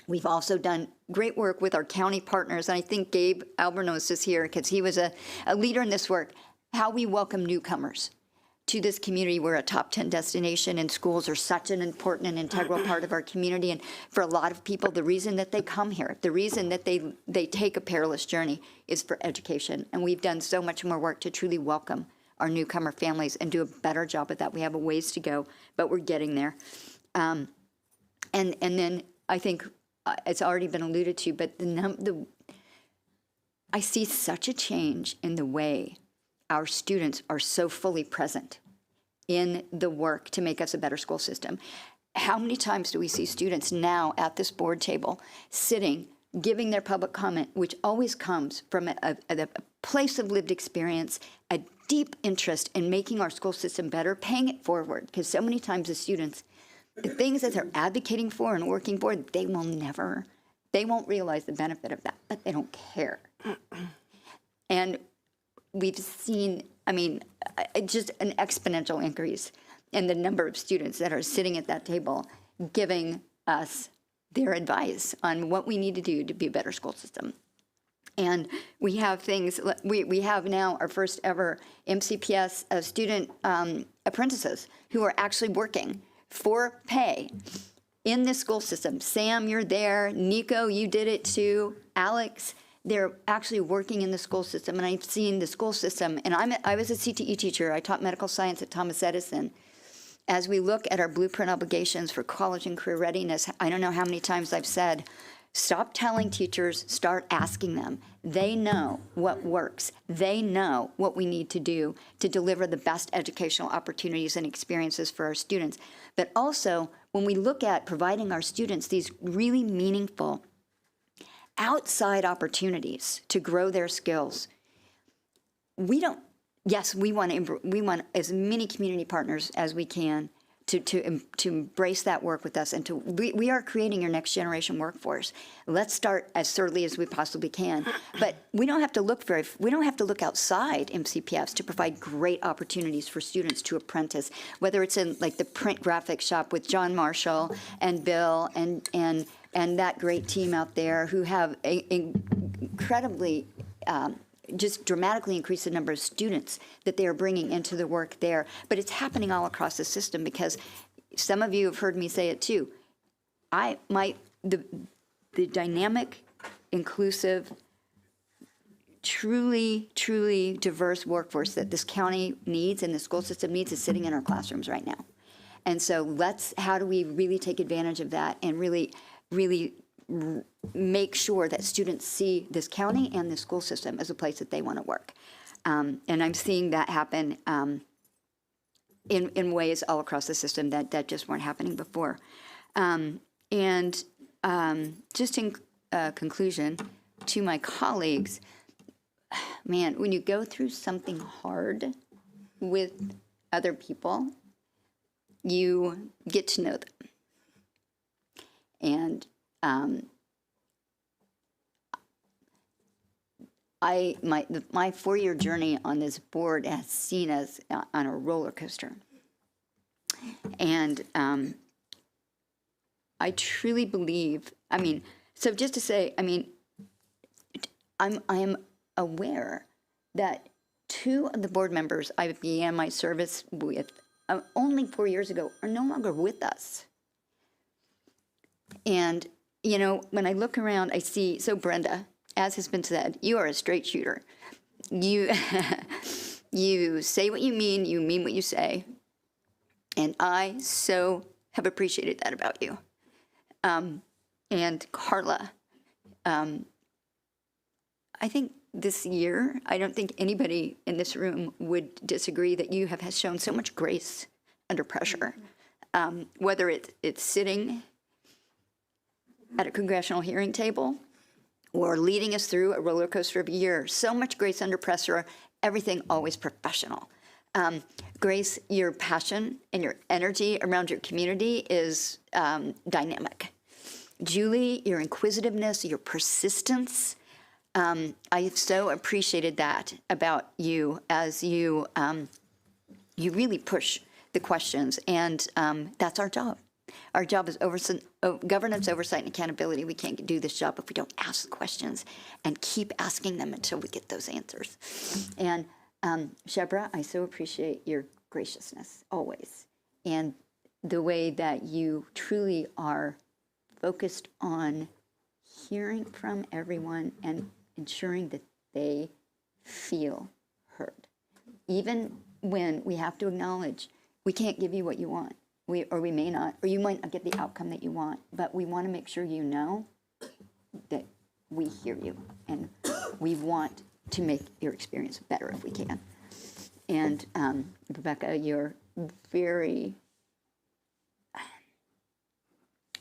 we've also done great work with our county partners. And I think Gabe Albornoz is here because he was a leader in this work, how we welcome newcomers to this community. We're a top 10 destination, and schools are such an important and integral part of our community. And for a lot of people, the reason that they come here, the reason that they take a perilous journey is for education. And we've done so much more work to truly welcome our newcomer families and do a better job of that. We have a ways to go, but we're getting there. And then I think it's already been alluded to, but I see such a change in the way our students are so fully present in the work to make us a better school system. How many times do we see students now at this board table sitting, giving their public comment, which always comes from a place of lived experience, a deep interest in making our school system better, paying it forward, because so many times the students, the things that they're advocating for and working for, they won't realize the benefit of that, but they don't care. And we've seen, just an exponential increase in the number of students that are sitting at that table giving us their advice on what we need to do to be a better school system. And we have things, we have now our first ever MCPS student apprentices who are actually working for pay in the school system. Sam, you're there. Nico, you did it too. Alex, they're actually working in the school system, and I've seen the school system, and I was a CTE teacher. I taught medical science at Thomas Edison. As we look at our blueprint obligations for college and career readiness, I don't know how many times I've said, stop telling teachers, start asking them. They know what works. They know what we need to do to deliver the best educational opportunities and experiences for our students. But also, when we look at providing our students these really meaningful outside opportunities to grow their skills, we want as many community partners as we can to embrace that work with us, and we are creating your next generation workforce. Let's start as thoroughly as we possibly can, but we don't have to look outside MCPS to provide great opportunities for students to apprentice, whether it's in like the print graphic shop with John Marshall and Bill and that great team out there who have incredibly just dramatically increase the number of students that they are bringing into the work there. But it's happening all across the system, because some of you have heard me say it too. The dynamic, inclusive, truly diverse workforce that this county needs and the school system needs is sitting in our classrooms right now. And so how do we really take advantage of that and really make sure that students see this county and the school system as a place that they want to work. And I'm seeing that happen in ways all across the system that just weren't happening before. Just in conclusion, to my colleagues, man, when you go through something hard with other people, you get to know them. And my 4-year journey on this board has seen us on a roller coaster. And I truly believe, so just to say, I am aware that 2 of the board members I began my service with only 4 years ago are no longer with us. And when I look around, I see, so Brenda, as has been said, you are a straight shooter. You say what you mean what you say. And I so have appreciated that about you. And Carla, I think this year, I don't think anybody in this room would disagree that you have shown so much grace under pressure, whether it's sitting at a congressional hearing table or leading us through a roller coaster of a year. So much grace under pressure, everything always professional. Grace, your passion and your energy around your community is dynamic. Julie, your inquisitiveness, your persistence, I have so appreciated that about you as you really push the questions, and that's our job. Our job is governance, oversight, and accountability. We can't do this job if we don't ask the questions and keep asking them until we get those answers. And Shebra, I so appreciate your graciousness always, and the way that you truly are focused on hearing from everyone and ensuring that they feel heard. Even when we have to acknowledge we can't give you what you want, we may not, or you might not get the outcome that you want, but we want to make sure you know that we hear you and we want to make your experience better if we can. And Rebecca, you're very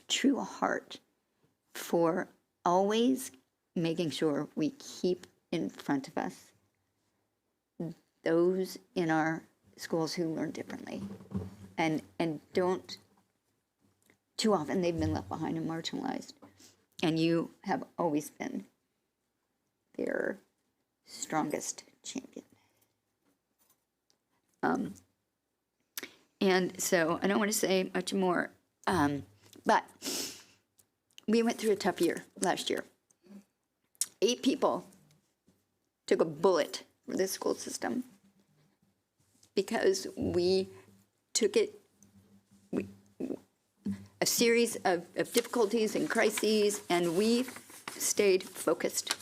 true of heart for always making sure we keep in front of us those in our schools who learn differently and don't, too often they've been left behind and marginalized. And you have always been their strongest champion. And so I don't want to say much more, but we went through a tough year last year. 8 people took a bullet for this school system because we took it, a series of difficulties and crises, and we stayed focused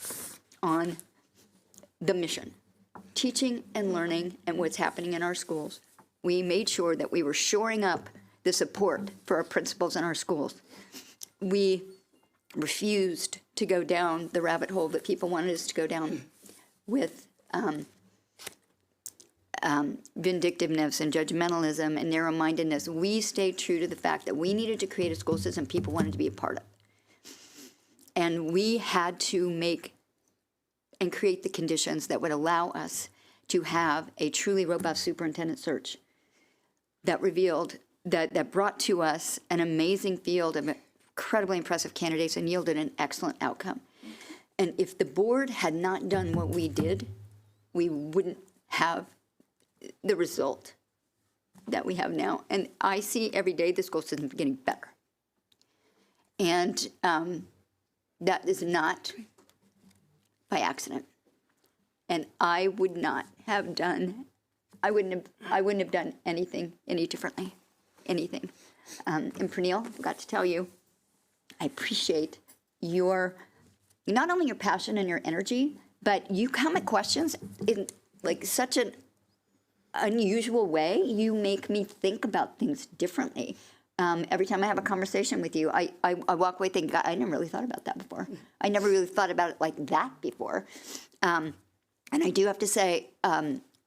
on the mission, teaching and learning and what's happening in our schools. We made sure that we were shoring up the support for our principals in our schools. We refused to go down the rabbit hole that people wanted us to go down with vindictiveness and judgmentalism and narrow-mindedness. We stayed true to the fact that we needed to create a school system people wanted to be a part of. And we had to make and create the conditions that would allow us to have a truly robust superintendent search that revealed, that brought to us an amazing field of incredibly impressive candidates and yielded an excellent outcome. And if the board had not done what we did, we wouldn't have the result that we have now. And I see every day the school system getting better. And that is not by accident. And I would not have done, I wouldn't have done anything any differently, anything. And Pernille, I forgot to tell you, I appreciate your, not only your passion and your energy, but you come at questions in like such an unusual way. You make me think about things differently. Every time I have a conversation with you, I walk away thinking, God, I never really thought about that before. I never really thought about it like that before. And I do have to say,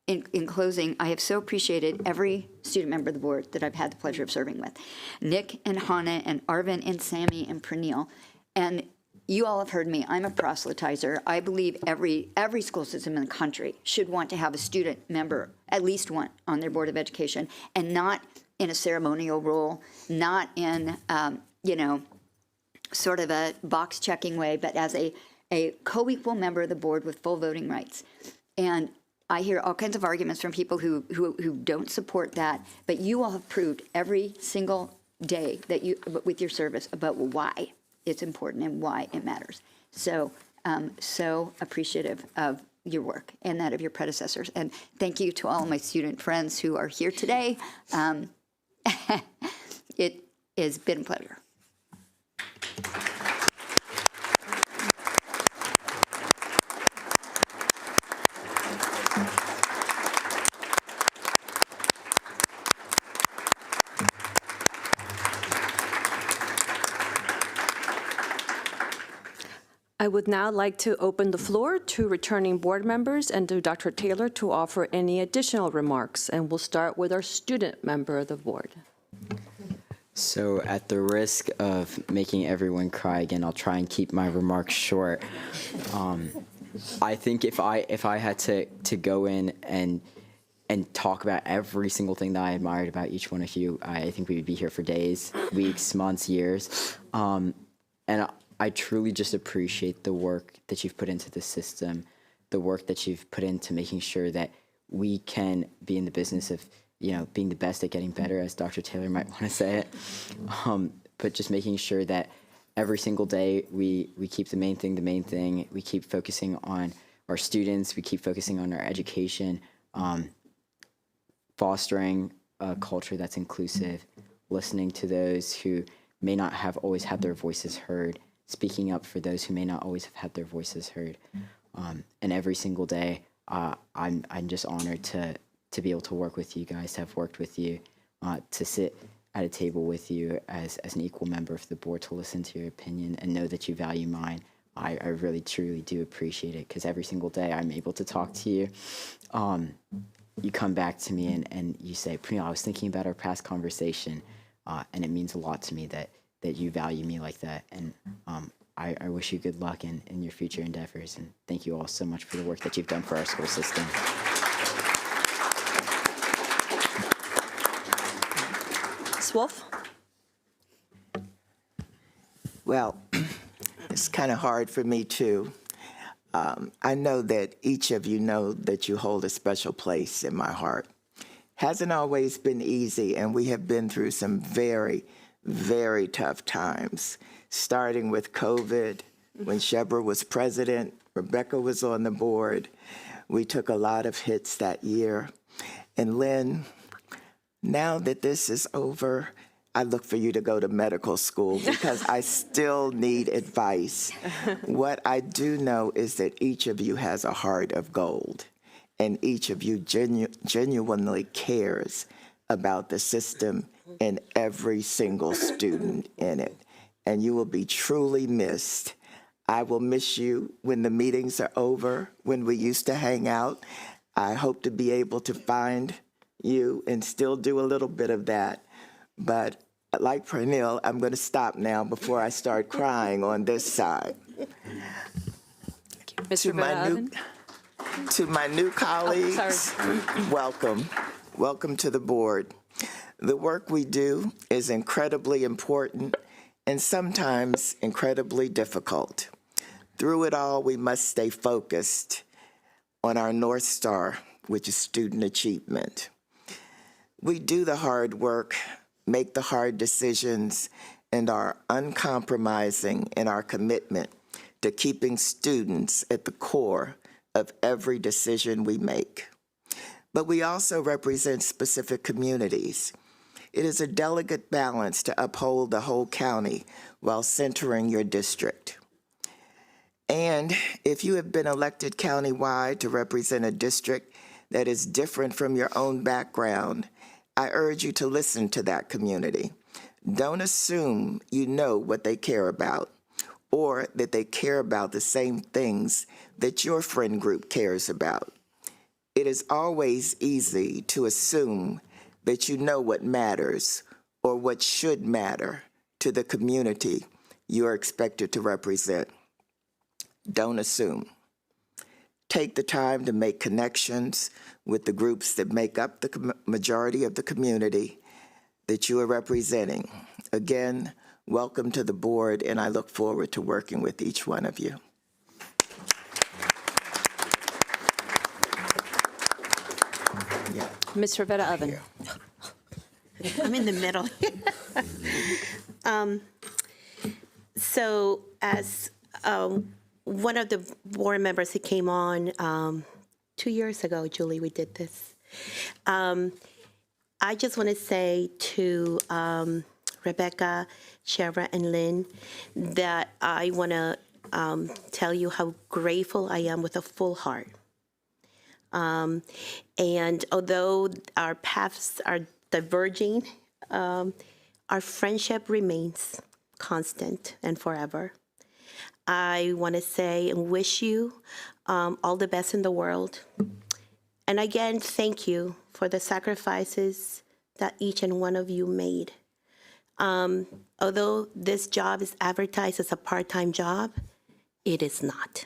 in closing, I have so appreciated every student member of the board that I've had the pleasure of serving with. Nick and Hannah and Arvin and Sammy and Pernille. And you all have heard me. I'm a proselytizer. I believe every school system in the country should want to have a student member, at least one, on their board of education, and not in a ceremonial role, not in, sort of a box-checking way, but as a co-equal member of the board with full voting rights. And I hear all kinds of arguments from people who don't support that, but you all have proved every single day that you, with your service, about why it's important and why it matters. So, so appreciative of your work and that of your predecessors. And thank you to all of my student friends who are here today. It has been a pleasure. I would now like to open the floor to returning board members and to Dr. Taylor to offer any additional remarks. And we'll start with our student member of the board. So at the risk of making everyone cry again, I'll try and keep my remarks short. I think if I had to go in and talk about every single thing that I admired about each one of you, I think we would be here for days, weeks, months, years. And I truly just appreciate the work that you've put into the system, the work that you've put into making sure that we can be in the business of, being the best at getting better, as Dr. Taylor might want to say it. But just making sure that every single day we keep the main thing, we keep focusing on our students, we keep focusing on our education, fostering a culture that's inclusive, listening to those who may not have always had their voices heard, speaking up for those who may not always have had their voices heard. And every single day, I'm just honored to be able to work with you guys, to have worked with you, to sit at a table with you as an equal member of the board, to listen to your opinion and know that you value mine. I really, truly do appreciate it, because every single day I'm able to talk to you. You come back to me and you say, Pranil, I was thinking about our past conversation, and it means a lot to me that you value me like that. And I wish you good luck in your future endeavors, and thank you all so much for the work that you've done for our school system. Ms. Wolf? Well, it's kind of hard for me too. I know that each of you know that you hold a special place in my heart. Hasn't always been easy, and we have been through some very, very tough times, starting with COVID, when Shebra was president, Rebecca was on the board. We took a lot of hits that year. And Lynn, now that this is over, I look for you to go to medical school, because I still need advice. What I do know is that each of you has a heart of gold, and each of you genuinely cares about the system and every single student in it. And you will be truly missed. I will miss you when the meetings are over, when we used to hang out. I hope to be able to find you and still do a little bit of that. But like Pranil, I'm going to stop now before I start crying on this side. Mr. Van To my new colleagues, welcome. Welcome to the board. The work we do is incredibly important and sometimes incredibly difficult. Through it all, we must stay focused on our North Star, which is student achievement. We do the hard work, make the hard decisions, and are uncompromising in our commitment to keeping students at the core of every decision we make. But we also represent specific communities. It is a delicate balance to uphold the whole county while centering your district. And if you have been elected countywide to represent a district that is different from your own background, I urge you to listen to that community. Don't assume you know what they care about, or that they care about the same things that your friend group cares about. It is always easy to assume that you know what matters or what should matter to the community you are expected to represent. Don't assume. Take the time to make connections with the groups that make up the majority of the community that you are representing. Again, welcome to the board, and I look forward to working with each one of you. Yeah. Ms. Ravetta Oven. I'm in the middle. So as one of the board members who came on 2 years ago, Julie, we did this. I just want to say to Rebecca, Shebra, and Lynn that I want to tell you how grateful I am with a full heart. And although our paths are diverging, our friendship remains constant and forever. I want to say and wish you all the best in the world. And again, thank you for the sacrifices that each and one of you made. Although this job is advertised as a part-time job, it is not.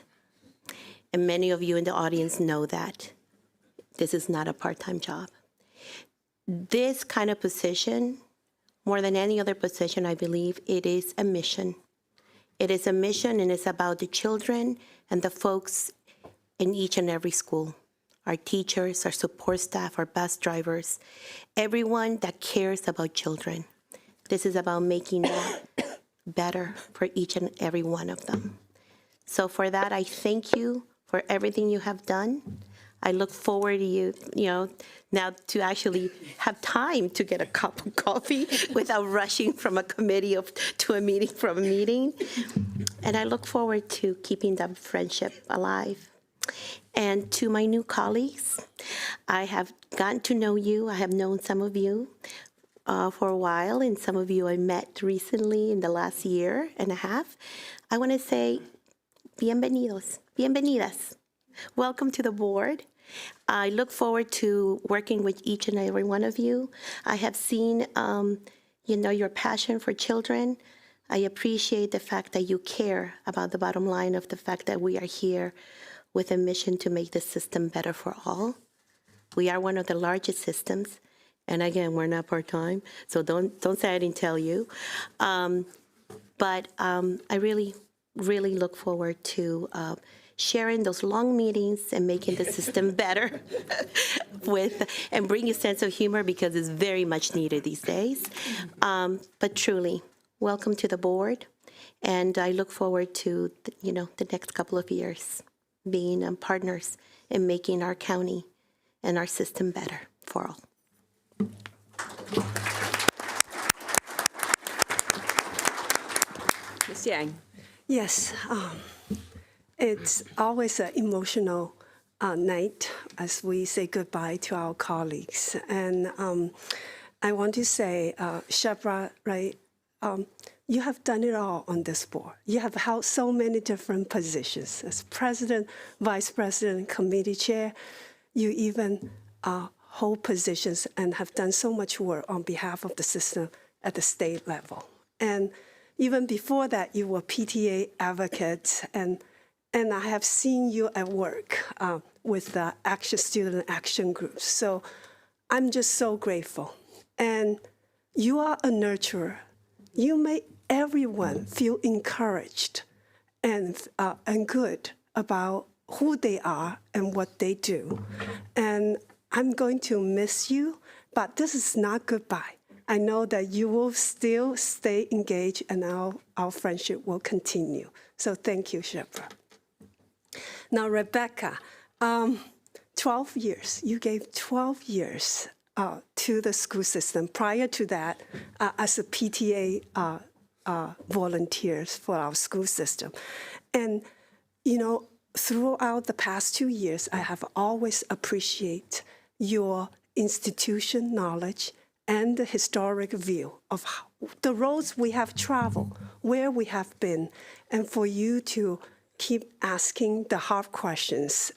And many of you in the audience know that. This is not a part-time job. This kind of position, more than any other position, I believe, it is a mission. It is a mission, and it's about the children and the folks in each and every school. Our teachers, our support staff, our bus drivers, everyone that cares about children. This is about making that better for each and every one of them. So for that, I thank you for everything you have done. I look forward to you now to actually have time to get a cup of coffee without rushing from a committee to a meeting from a meeting. And I look forward to keeping that friendship alive. And to my new colleagues, I have gotten to know you. I have known some of you for a while, and some of you I met recently in the last year and a half. I want to say, bienvenidos, bienvenidas. Welcome to the board. I look forward to working with each and every one of you. I have seen, your passion for children. I appreciate the fact that you care about the bottom line of the fact that we are here with a mission to make the system better for all. We are one of the largest systems. And again, we're not part-time, so don't say I didn't tell you. But I really, really look forward to sharing those long meetings and making the system better and bring a sense of humor, because it's very much needed these days. But truly, welcome to the board, and I look forward to the next couple of years being partners in making our county and our system better for all. Ms. Yang. Yes, it's always an emotional night as we say goodbye to our colleagues. And I want to say, Shepra, right, you have done it all on this board. You have held so many different positions as president, vice president, committee chair. You even hold positions and have done so much work on behalf of the system at the state level. And even before that, you were PTA advocate, and I have seen you at work with the student action groups. So I'm just so grateful. And you are a nurturer. You make everyone feel encouraged and good about who they are and what they do. And I'm going to miss you, but this is not goodbye. I know that you will still stay engaged, and our friendship will continue. So thank you, Shepra. Now, Rebecca, 12 years. You gave 12 years to the school system. Prior to that, as a PTA volunteers for our school system. And, throughout the past 2 years, I have always appreciated your institution knowledge and the historic view of the roads we have traveled, where we have been, and for you to keep asking the hard questions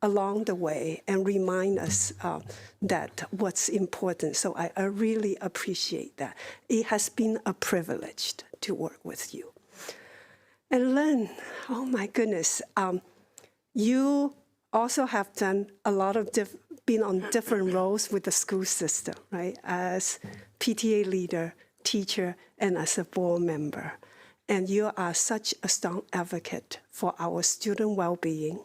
along the way and remind us that what's important. So I really appreciate that. It has been a privilege to work with you. And Lynn, oh my goodness, you also have done a lot of been on different roles with the school system, right? As PTA leader, teacher, and as a board member. And you are such a strong advocate for our student well-being,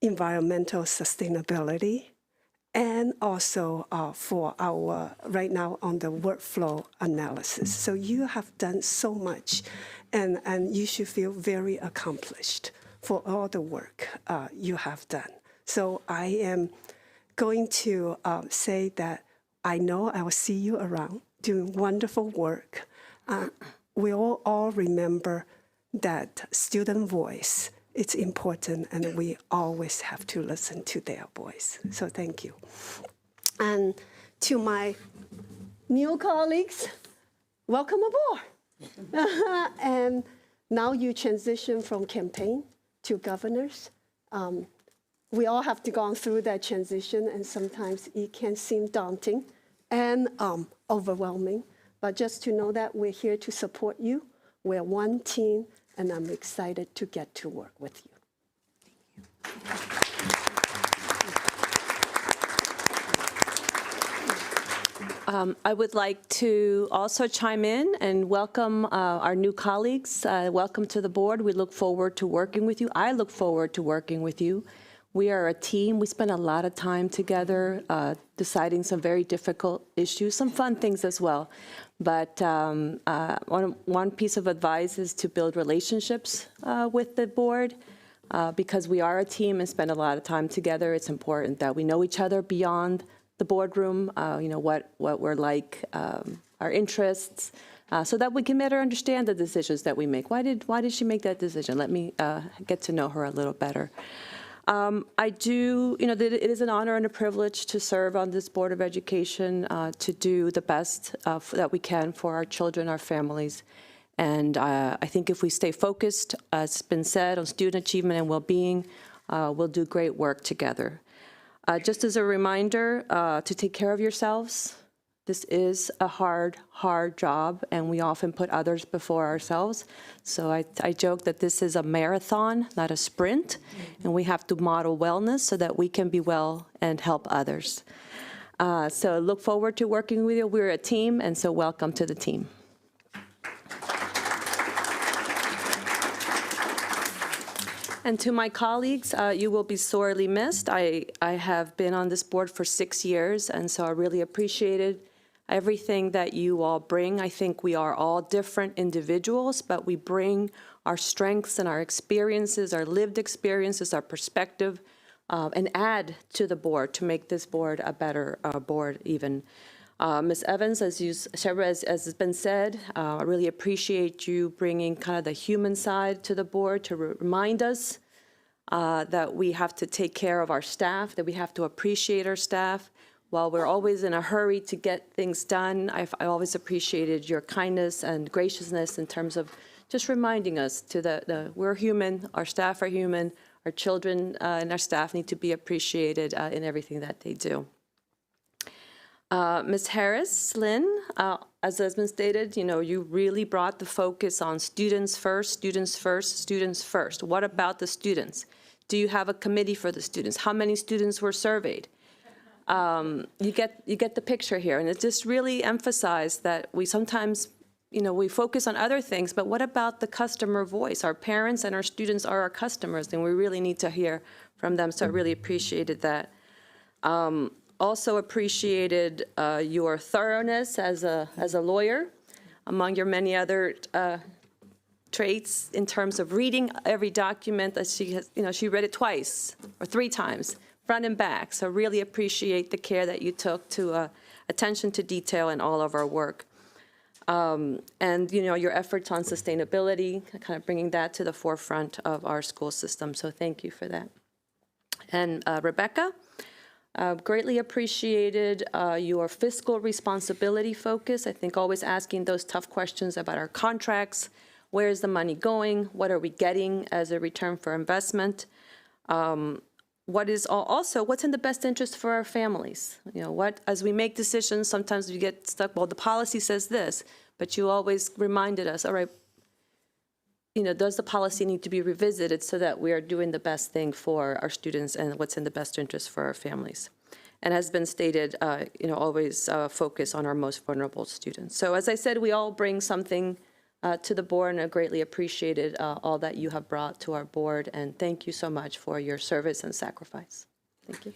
environmental sustainability, and also for our, right now, on the workflow analysis. So you have done so much, and you should feel very accomplished for all the work you have done. So I am going to say that I know I will see you around doing wonderful work. We all remember that student voice, it's important, and we always have to listen to their voice. So thank you. And to my new colleagues, welcome aboard. And now you transition from campaign to governors. We all have to go through that transition, and sometimes it can seem daunting and overwhelming. But just to know that we're here to support you. We're one team, and I'm excited to get to work with you. I would like to also chime in and welcome our new colleagues. Welcome to the board. We look forward to working with you. I look forward to working with you. We are a team. We spend a lot of time together deciding some very difficult issues, some fun things as well. But one piece of advice is to build relationships with the board. Because we are a team and spend a lot of time together, it's important that we know each other beyond the boardroom, what we're like, our interests, so that we can better understand the decisions that we make. Why did she make that decision? Let me get to know her a little better. It is an honor and a privilege to serve on this Board of Education, to do the best that we can for our children, our families. And I think if we stay focused, as has been said, on student achievement and well-being, we'll do great work together. Just as a reminder to take care of yourselves. This is a hard job, and we often put others before ourselves. So I joke that this is a marathon, not a sprint, and we have to model wellness so that we can be well and help others. So look forward to working with you. We're a team, and so welcome to the team. And to my colleagues, you will be sorely missed. I have been on this board for 6 years, and so I really appreciated everything that you all bring. I think we are all different individuals, but we bring our strengths and our experiences, our lived experiences, our perspective, and add to the board to make this board a better board even. Ms. Evans, as has been said, I really appreciate you bringing kind of the human side to the board to remind us that we have to take care of our staff, that we have to appreciate our staff. While we're always in a hurry to get things done, I always appreciated your kindness and graciousness in terms of just reminding us we're human, our staff are human, our children and our staff need to be appreciated in everything that they do. Ms. Harris, Lynn, as has been stated, you really brought the focus on students first, students first, students first. What about the students? Do you have a committee for the students? How many students were surveyed? You get the picture here, and it just really emphasized that we sometimes, we focus on other things, but what about the customer voice? Our parents and our students are our customers, and we really need to hear from them, so I really appreciated that. Also appreciated your thoroughness as a lawyer, among your many other traits in terms of reading every document that she has. She read it twice or 3 times, front and back. So really appreciate the care that you took to attention to detail in all of our work. And your efforts on sustainability, kind of bringing that to the forefront of our school system. So thank you for that. And Rebecca. Greatly appreciated your fiscal responsibility focus. I think always asking those tough questions about our contracts. Where is the money going? What are we getting as a return for investment? What's in the best interest for our families? As we make decisions, sometimes we get stuck, well, the policy says this, but you always reminded us, all right, does the policy need to be revisited so that we are doing the best thing for our students and what's in the best interest for our families? And has been stated, always focus on our most vulnerable students. So as I said, we all bring something to the board, and I greatly appreciated all that you have brought to our board. And thank you so much for your service and sacrifice. Thank you.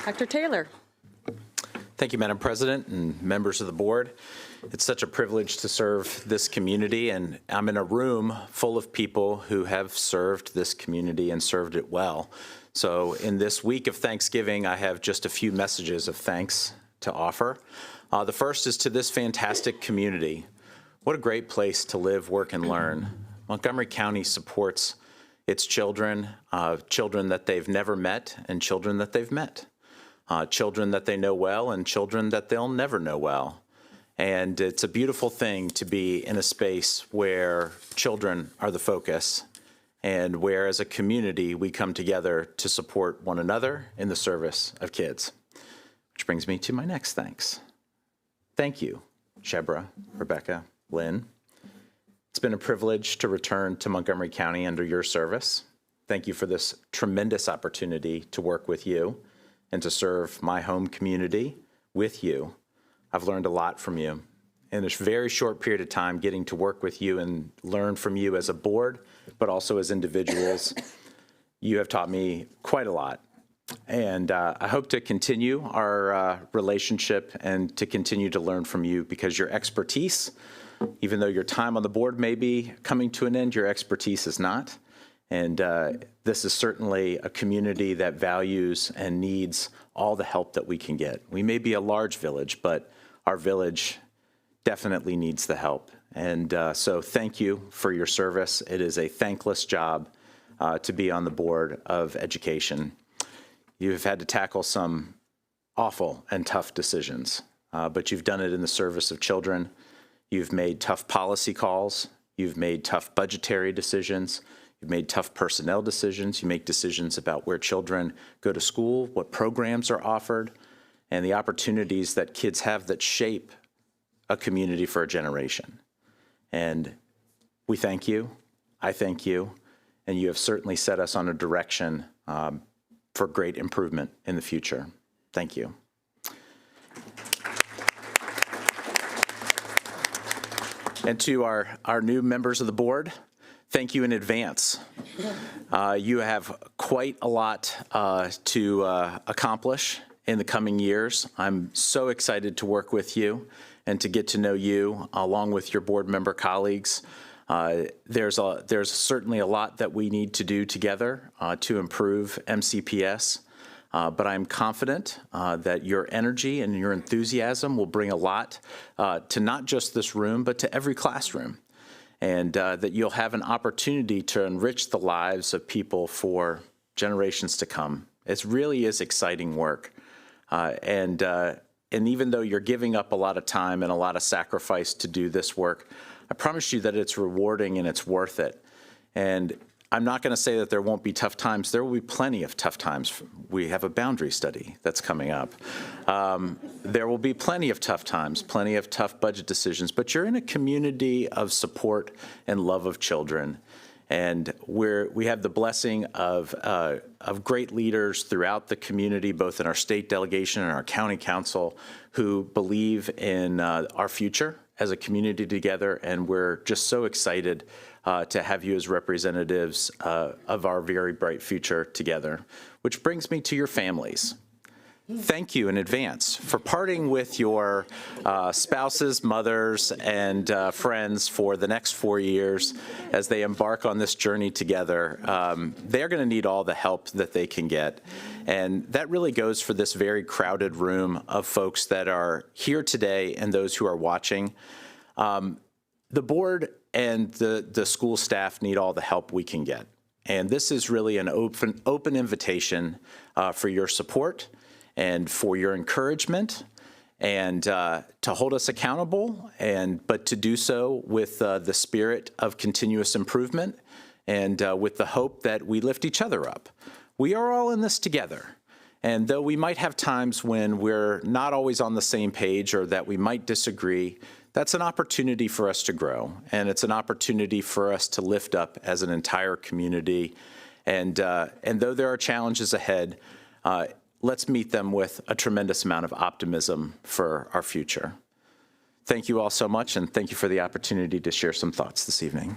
Dr. Taylor. Thank you, Madam President and members of the board. It's such a privilege to serve this community, and I'm in a room full of people who have served this community and served it well. So in this week of Thanksgiving, I have just a few messages of thanks to offer. The first is to this fantastic community. What a great place to live, work, and learn. Montgomery County supports its children, children that they've never met and children that they've met. Children that they know well and children that they'll never know well. And it's a beautiful thing to be in a space where children are the focus and where as a community we come together to support one another in the service of kids. Which brings me to my next thanks. Thank you, Shebra, Rebecca, Lynn. It's been a privilege to return to Montgomery County under your service. Thank you for this tremendous opportunity to work with you and to serve my home community with you. I've learned a lot from you. In this very short period of time, getting to work with you and learn from you as a board, but also as individuals, you have taught me quite a lot. And I hope to continue our relationship and to continue to learn from you, because your expertise, even though your time on the board may be coming to an end, your expertise is not. And this is certainly a community that values and needs all the help that we can get. We may be a large village, but our village definitely needs the help. And so thank you for your service. It is a thankless job to be on the Board of Education. You have had to tackle some awful and tough decisions, but you've done it in the service of children. You've made tough policy calls. You've made tough budgetary decisions. You've made tough personnel decisions. You make decisions about where children go to school, what programs are offered, and the opportunities that kids have that shape a community for a generation. And we thank you. I thank you. And you have certainly set us on a direction for great improvement in the future. Thank you. And to our new members of the board, thank you in advance. You have quite a lot to accomplish in the coming years. I'm so excited to work with you and to get to know you along with your board member colleagues. There's certainly a lot that we need to do together to improve MCPS, but I'm confident that your energy and your enthusiasm will bring a lot to not just this room, but to every classroom, and that you'll have an opportunity to enrich the lives of people for generations to come. It really is exciting work. And even though you're giving up a lot of time and a lot of sacrifice to do this work, I promise you that it's rewarding and it's worth it. And I'm not going to say that there won't be tough times. There will be plenty of tough times. We have a boundary study that's coming up. There will be plenty of tough times, plenty of tough budget decisions, but you're in a community of support and love of children. And we have the blessing of great leaders throughout the community, both in our state delegation and our county council, who believe in our future as a community together. And we're just so excited to have you as representatives of our very bright future together. Which brings me to your families. Thank you in advance for parting with your spouses, mothers, and friends for the next 4 years as they embark on this journey together. They're going to need all the help that they can get. And that really goes for this very crowded room of folks that are here today and those who are watching. The board and the school staff need all the help we can get. And this is really an open invitation for your support and for your encouragement, and to hold us accountable, but to do so with the spirit of continuous improvement and with the hope that we lift each other up. We are all in this together. And though we might have times when we're not always on the same page or that we might disagree, that's an opportunity for us to grow. And it's an opportunity for us to lift up as an entire community. And though there are challenges ahead, let's meet them with a tremendous amount of optimism for our future. Thank you all so much, and thank you for the opportunity to share some thoughts this evening.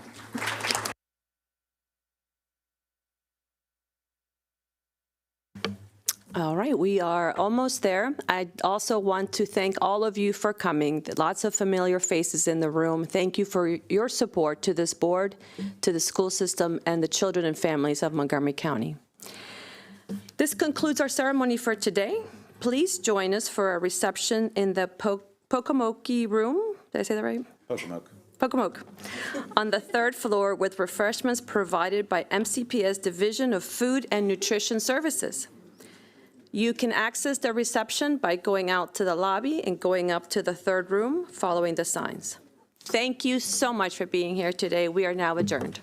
All right, we are almost there. I also want to thank all of you for coming. Lots of familiar faces in the room. Thank you for your support to this board, to the school system, and the children and families of Montgomery County. This concludes our ceremony for today. Please join us for a reception in the Pocomoke room. Did I say that right? Pocomoke. On the 3rd floor with refreshments provided by MCPS Division of Food and Nutrition Services. You can access the reception by going out to the lobby and going up to the 3rd room following the signs. Thank you so much for being here today. We are now adjourned.